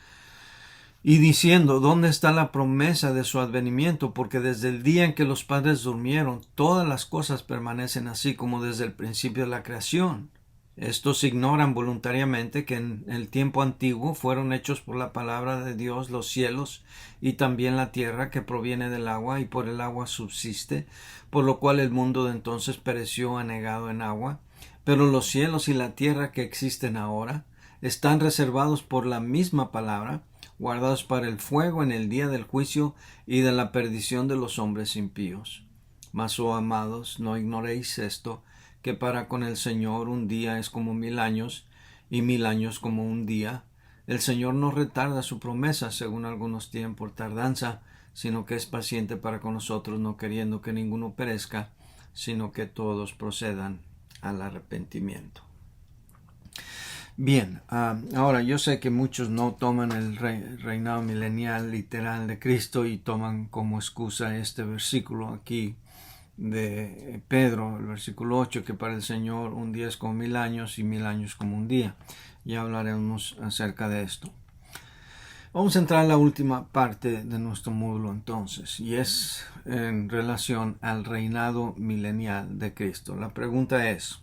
[SPEAKER 1] Y diciendo: ¿dónde está la promesa de su advenimiento? Porque desde el día en que los padres durmieron, todas las cosas permanecen así como desde el principio de la creación. Estos ignoran voluntariamente que en el tiempo antiguo fueron hechos por la palabra de Dios los cielos y también la tierra, que proviene del agua y por el agua subsiste, por lo cual el mundo de entonces pereció anegado en agua. Pero los cielos y la tierra que existen ahora están reservados por la misma palabra, guardados para el fuego en el día del juicio y de la perdición de los hombres impíos. Mas, oh amados, no ignoréis esto, que para con el Señor un día es como 1000 años, y 1000 años como un día. El Señor no retarda su promesa, según algunos tienen por tardanza, sino que es paciente para con nosotros, no queriendo que ninguno perezca, sino que todos procedan al arrepentimiento. Bien, ahora yo sé que muchos no toman el reinado milenial literal de Cristo y toman como excusa este versículo aquí de Pedro, el versículo 8, que para el Señor un día es como 1000 años y 1000 años como un día. Ya hablaremos acerca de esto. Vamos a entrar a la última parte de nuestro módulo entonces, y es en relación al reinado milenial de Cristo. La pregunta es: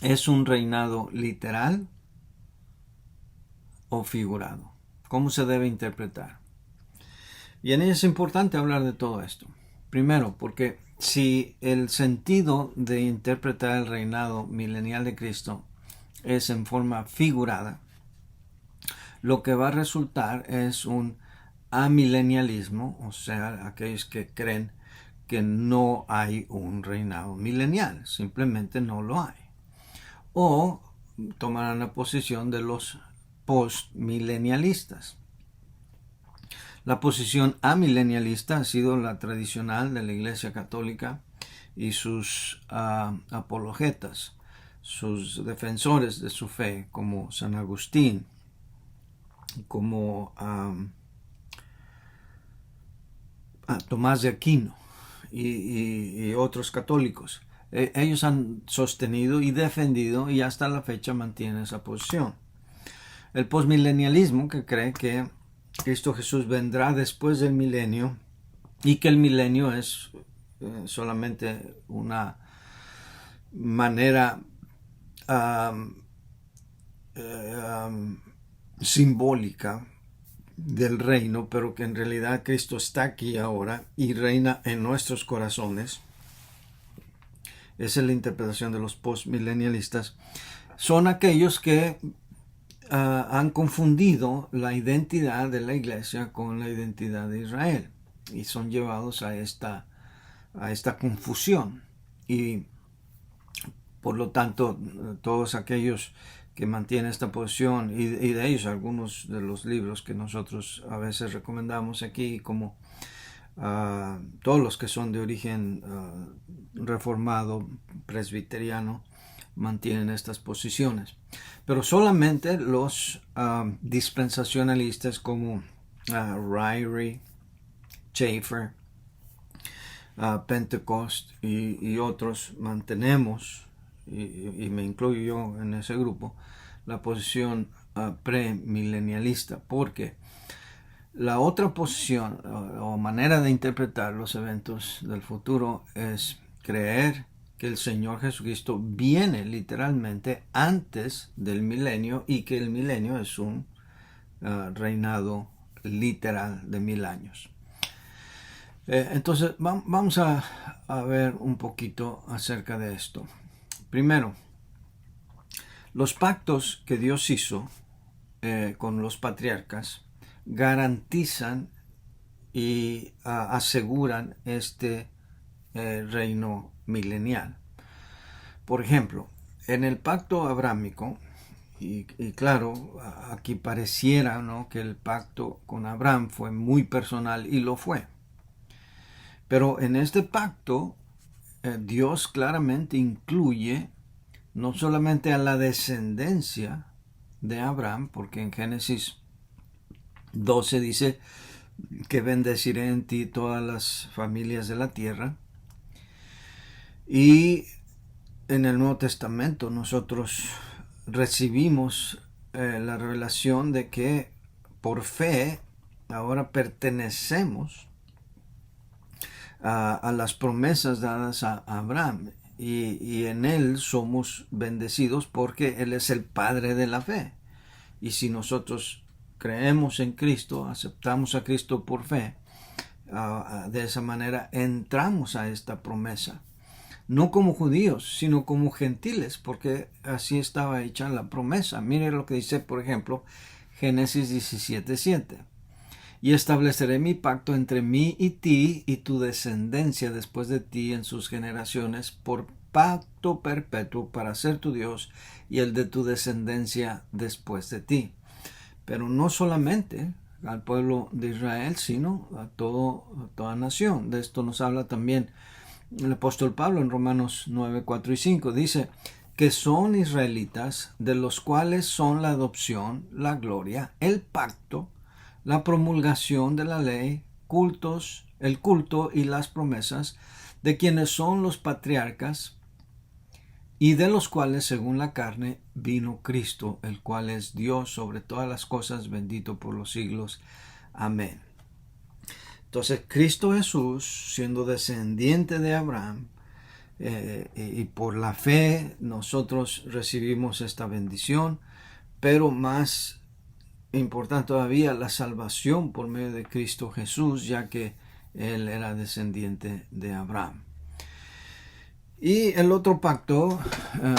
[SPEAKER 1] ¿Es un reinado literal o figurado? ¿Cómo se debe interpretar? Y en ello es importante hablar de todo esto. Primero, porque si el sentido de interpretar el reinado milenial de Cristo es en forma figurada, lo que va a resultar es un amilenialismo, o sea, aquellos que creen que no hay un reinado milenial, simplemente no lo hay. O tomarán la posición de los postmilenialistas. La posición amilenialista ha sido la tradicional de la Iglesia Católica y sus apologetas, sus defensores de su fe, como San Agustín, como Tomás de Aquino y otros católicos. Ellos han sostenido y defendido y hasta la fecha mantienen esa posición. El postmilenialismo, que cree que Cristo Jesús vendrá después del milenio y que el milenio es solamente una manera simbólica del reino, pero que en realidad Cristo está aquí ahora y reina en nuestros corazones. Esa es la interpretación de los postmilenialistas. Son aquellos que han confundido la identidad de la iglesia con la identidad de Israel y son llevados a esta confusión. Y por lo tanto, todos aquellos que mantienen esta posición, y de ellos algunos de los libros que nosotros a veces recomendamos aquí, como todos los que son de origen reformado, presbiteriano, mantienen estas posiciones. Pero solamente los dispensacionalistas como Ryrie, Schaeffer, Pentecost y otros mantenemos, y me incluyo yo en ese grupo, la posición premilenialista, porque la otra posición o manera de interpretar los eventos del futuro es creer que el Señor Jesucristo viene literalmente antes del milenio y que el milenio es un reinado literal de 1000 años. Entonces vamos a ver un poquito acerca de esto. Primero, los pactos que Dios hizo con los patriarcas garantizan y aseguran este reino milenial. Por ejemplo, en el pacto abrámico, y claro, aquí pareciera, ¿no?, que el pacto con Abraham fue muy personal y lo fue. Pero en este pacto, Dios claramente incluye no solamente a la descendencia de Abraham, porque en Génesis 12 dice que bendeciré en ti todas las familias de la tierra. Y en el Nuevo Testamento nosotros recibimos la revelación de que por fe ahora pertenecemos a las promesas dadas a Abraham y en él somos bendecidos porque él es el padre de la fe. Y si nosotros creemos en Cristo, aceptamos a Cristo por fe, de esa manera entramos a esta promesa. No como judíos, sino como gentiles, porque así estaba hecha la promesa. Mire lo que dice, por ejemplo, Génesis 17:7. Y estableceré mi pacto entre mí y ti y tu descendencia después de ti en sus generaciones por pacto perpetuo para ser tu Dios y el de tu descendencia después de ti. Pero no solamente al pueblo de Israel, sino a toda nación. De esto nos habla también el apóstol Pablo en Romanos 9, 4 y 5. Dice que son israelitas, de los cuales son la adopción, la gloria, el pacto, la promulgación de la ley, el culto y las promesas, de quienes son los patriarcas, y de los cuales, según la carne, vino Cristo, el cual es Dios sobre todas las cosas, bendito por los siglos. Amén. Entonces, Cristo Jesús, siendo descendiente de Abraham, y por la fe nosotros recibimos esta bendición, pero más importante todavía, la salvación por medio de Cristo Jesús, ya que Él era descendiente de Abraham. Y el otro pacto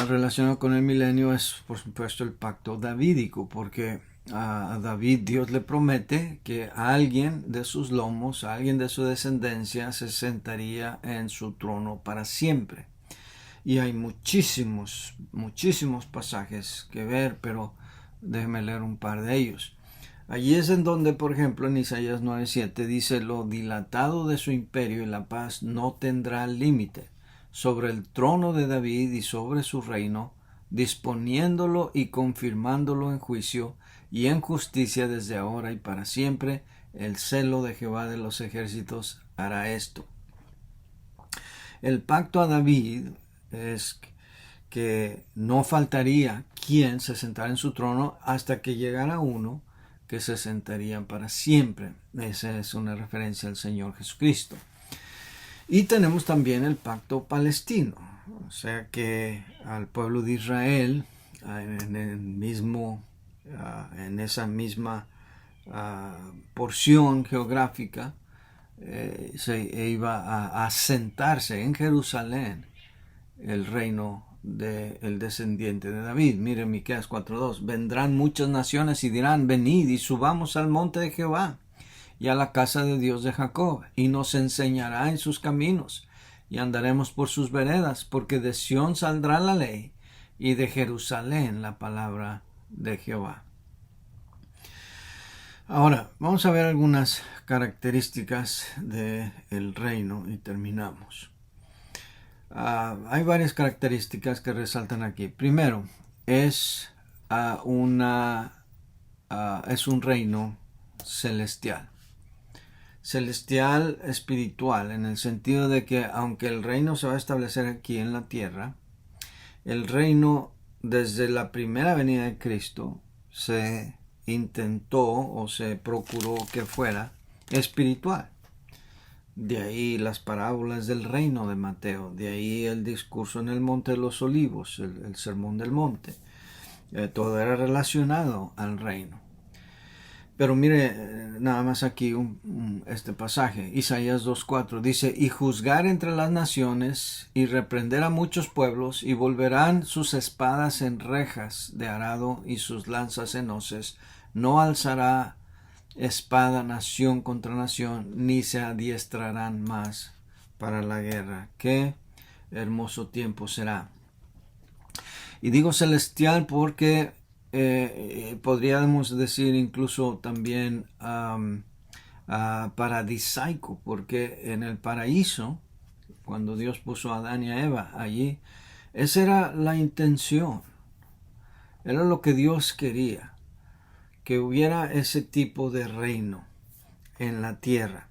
[SPEAKER 1] relacionado con el milenio es, por supuesto, el pacto davídico, porque a David Dios le promete que a alguien de sus lomos, a alguien de su descendencia, se sentaría en su trono para siempre. Y hay muchísimos pasajes que ver, pero déjeme leer un par de ellos. Allí es en donde, por ejemplo, en Isaías 9:7 dice: lo dilatado de su imperio y la paz no tendrá límite sobre el trono de David y sobre su reino, disponiéndolo y confirmándolo en juicio y en justicia desde ahora y para siempre. El celo de Jehová de los ejércitos hará esto. El pacto a David es que no faltaría quien se sentara en su trono hasta que llegara uno que se sentaría para siempre. Esa es una referencia al Señor Jesucristo. Y tenemos también el pacto palestino, o sea que al pueblo de Israel, en esa misma porción geográfica, se iba a sentarse en Jerusalén el reino del descendiente de David. Miren Miqueas 4:2: vendrán muchas naciones y dirán: venid y subamos al monte de Jehová y a la casa de Dios de Jacob, y nos enseñará en sus caminos, y andaremos por sus veredas, porque de Sión saldrá la ley, y de Jerusalén la palabra de Jehová. Ahora, vamos a ver algunas características del reino y terminamos. Hay varias características que resaltan aquí. Primero, es un reino celestial. Celestial espiritual, en el sentido de que aunque el reino se va a establecer aquí en la tierra, el reino desde la primera venida de Cristo se intentó o se procuró que fuera espiritual. De ahí las parábolas del reino de Mateo, de ahí el discurso en el Monte de los Olivos, el Sermón del Monte. Todo era relacionado al reino. Pero mire nada más aquí este pasaje, Isaías 2:4, dice: y juzgar entre las naciones y reprender a muchos pueblos, y volverán sus espadas en rejas de arado y sus lanzas en hoces. No alzará espada nación contra nación, ni se adiestrarán más para la guerra. Qué hermoso tiempo será. Y digo celestial porque podríamos decir incluso también paradisaico, porque en el paraíso, cuando Dios puso a Adán y a Eva allí, esa era la intención, era lo que Dios quería, que hubiera ese tipo de reino en la tierra,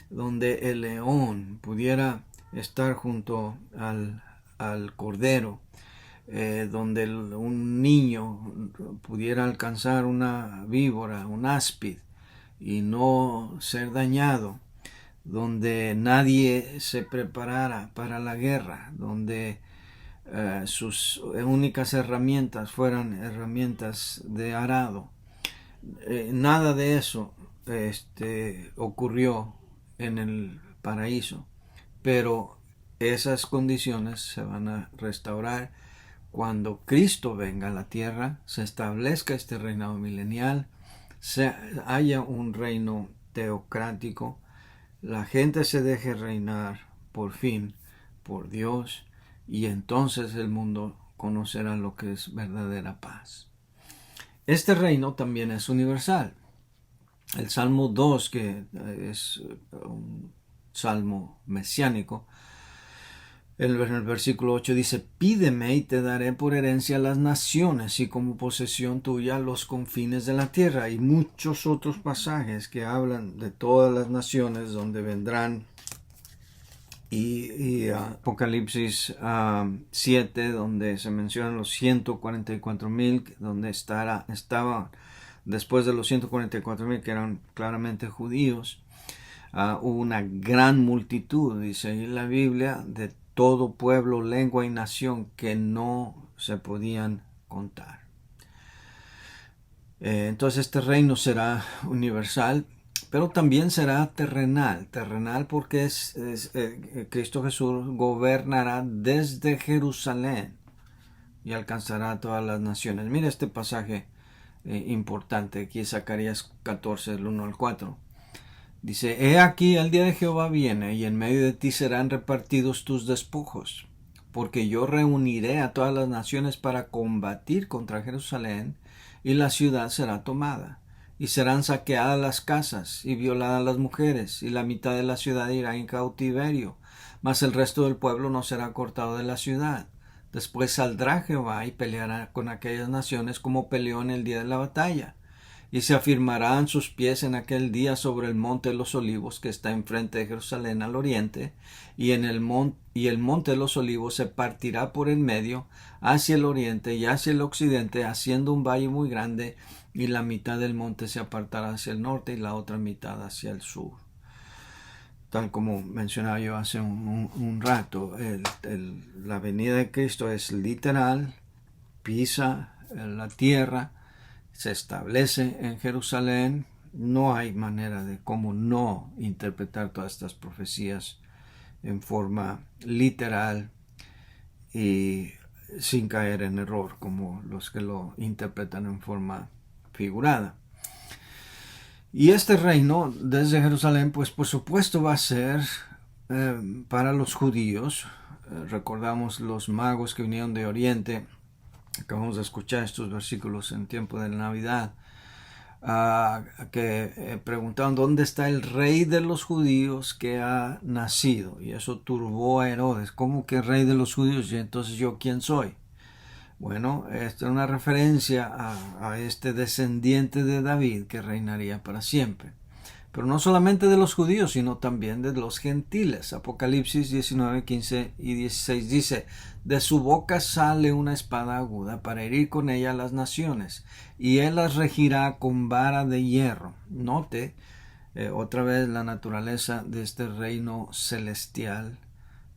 [SPEAKER 1] donde el león pudiera estar junto al cordero, donde un niño pudiera alcanzar una víbora, un áspid, y no ser dañado, donde nadie se preparara para la guerra, donde sus únicas herramientas fueran herramientas de arado. Nada de eso ocurrió en el paraíso, pero esas condiciones se van a restaurar cuando Cristo venga a la tierra, se establezca este reinado milenial, haya un reino teocrático, la gente se deje reinar por fin por Dios, y entonces el mundo conocerá lo que es verdadera paz. Este reino también es universal. El Salmo 2, que es un salmo mesiánico, en el versículo 8 dice: pídeme y te daré por herencia las naciones y como posesión tuya los confines de la tierra. Y muchos otros pasajes que hablan de todas las naciones donde vendrán. Y Apocalipsis 7, donde se mencionan los 144,000, donde estaba después de los 144,000 que eran claramente judíos. Hubo una gran multitud, dice ahí la Biblia, de todo pueblo, lengua y nación que no se podían contar. Entonces este reino será universal, pero también será terrenal. Terrenal porque Cristo Jesús gobernará desde Jerusalén y alcanzará a todas las naciones. Mira este pasaje importante, aquí es Zacarías 14, del 1 al 4. Dice, he aquí el día de Jehová viene, y en medio de ti serán repartidos tus despojos, porque yo reuniré a todas las naciones para combatir contra Jerusalén, y la ciudad será tomada, y serán saqueadas las casas, y violadas las mujeres, y la mitad de la ciudad irá en cautiverio, mas el resto del pueblo no será cortado de la ciudad. Después saldrá Jehová y peleará con aquellas naciones como peleó en el día de la batalla. Y se afirmarán sus pies en aquel día sobre el monte de los olivos que está enfrente de Jerusalén al oriente, y el monte de los olivos se partirá por el medio hacia el oriente y hacia el occidente, haciendo un valle muy grande, y la mitad del monte se apartará hacia el norte y la otra mitad hacia el sur. Tal como mencionaba yo hace un rato, la venida de Cristo es literal, pisa la tierra, se establece en Jerusalén. No hay manera de cómo no interpretar todas estas profecías en forma literal y sin caer en error como los que lo interpretan en forma figurada. Y este reino desde Jerusalén, pues por supuesto va a ser para los judíos. Recordamos los magos que vinieron de Oriente. Acabamos de escuchar estos versículos en tiempo de Navidad, que preguntaban dónde está el rey de los judíos que ha nacido. Y eso turbó a Herodes. ¿Cómo que rey de los judíos? Y entonces yo, ¿quién soy? Bueno, esta es una referencia a este descendiente de David que reinaría para siempre. Pero no solamente de los judíos, sino también de los gentiles. Apocalipsis 19, 15 y 16 dice, de su boca sale una espada aguda para herir con ella a las naciones, y él las regirá con vara de hierro. Note otra vez la naturaleza de este reino celestial,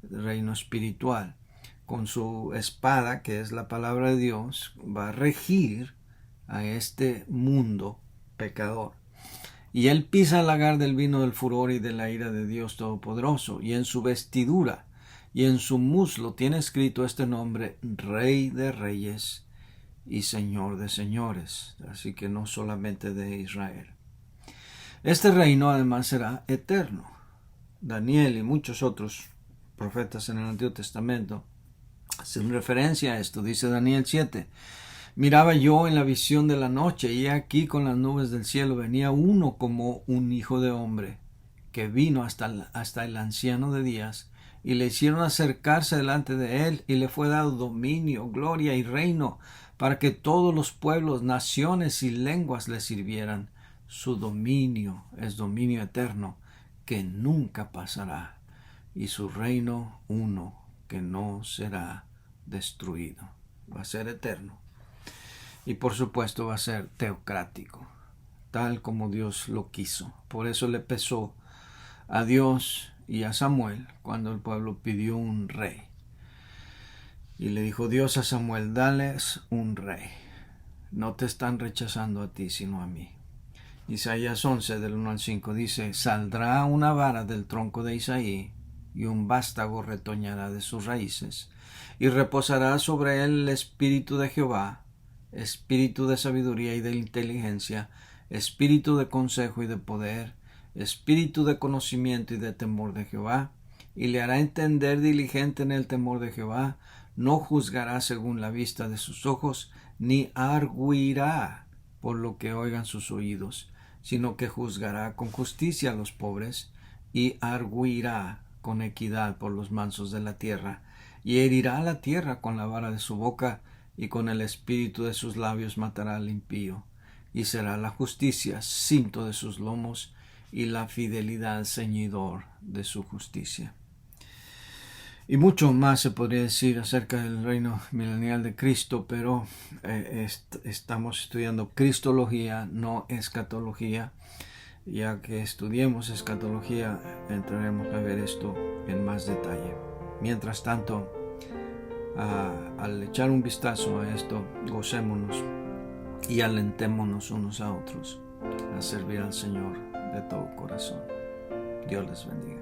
[SPEAKER 1] reino espiritual. Con su espada, que es la palabra de Dios, va a regir a este mundo pecador. Y él pisa el lagar del vino del furor y de la ira de Dios Todopoderoso, y en su vestidura y en su muslo tiene escrito este nombre, Rey de Reyes y Señor de Señores, así que no solamente de Israel. Este reino además será eterno. Daniel y muchos otros profetas en el Antiguo Testamento hacen referencia a esto. Dice Daniel 7, miraba yo en la visión de la noche, y aquí con las nubes del cielo venía uno como un hijo de hombre, que vino hasta el anciano de días, y le hicieron acercarse delante de él, y le fue dado dominio, gloria y reino, para que todos los pueblos, naciones y lenguas le sirvieran. Su dominio es dominio eterno, que nunca pasará, y su reino uno, que no será destruido. Va a ser eterno. Y por supuesto va a ser teocrático, tal como Dios lo quiso. Por eso le pesó a Dios y a Samuel cuando el pueblo pidió un rey. Y le dijo Dios a Samuel, dales un rey. No te están rechazando a ti, sino a mí. Isaías 11, del 1 al 5 dice, saldrá una vara del tronco de Isaí, y un vástago retoñará de sus raíces, y reposará sobre él el espíritu de Jehová, espíritu de sabiduría y de inteligencia, espíritu de consejo y de poder, espíritu de conocimiento y de temor de Jehová, y le hará entender diligente en el temor de Jehová, no juzgará según la vista de sus ojos, ni arguirá por lo que oigan sus oídos, sino que juzgará con justicia a los pobres, y arguirá con equidad por los mansos de la tierra, y herirá a la tierra con la vara de su boca, y con el espíritu de sus labios matará al impío, y será la justicia cinto de sus lomos, y la fidelidad ceñidor de su justicia. Y mucho más se podría decir acerca del reino milenial de Cristo, pero estamos estudiando cristología, no escatología. Ya que estudiemos escatología, entraremos a ver esto en más detalle. Mientras tanto, al echar un vistazo a esto, gocémonos y alentémonos unos a otros a servir al Señor de todo corazón. Dios les bendiga.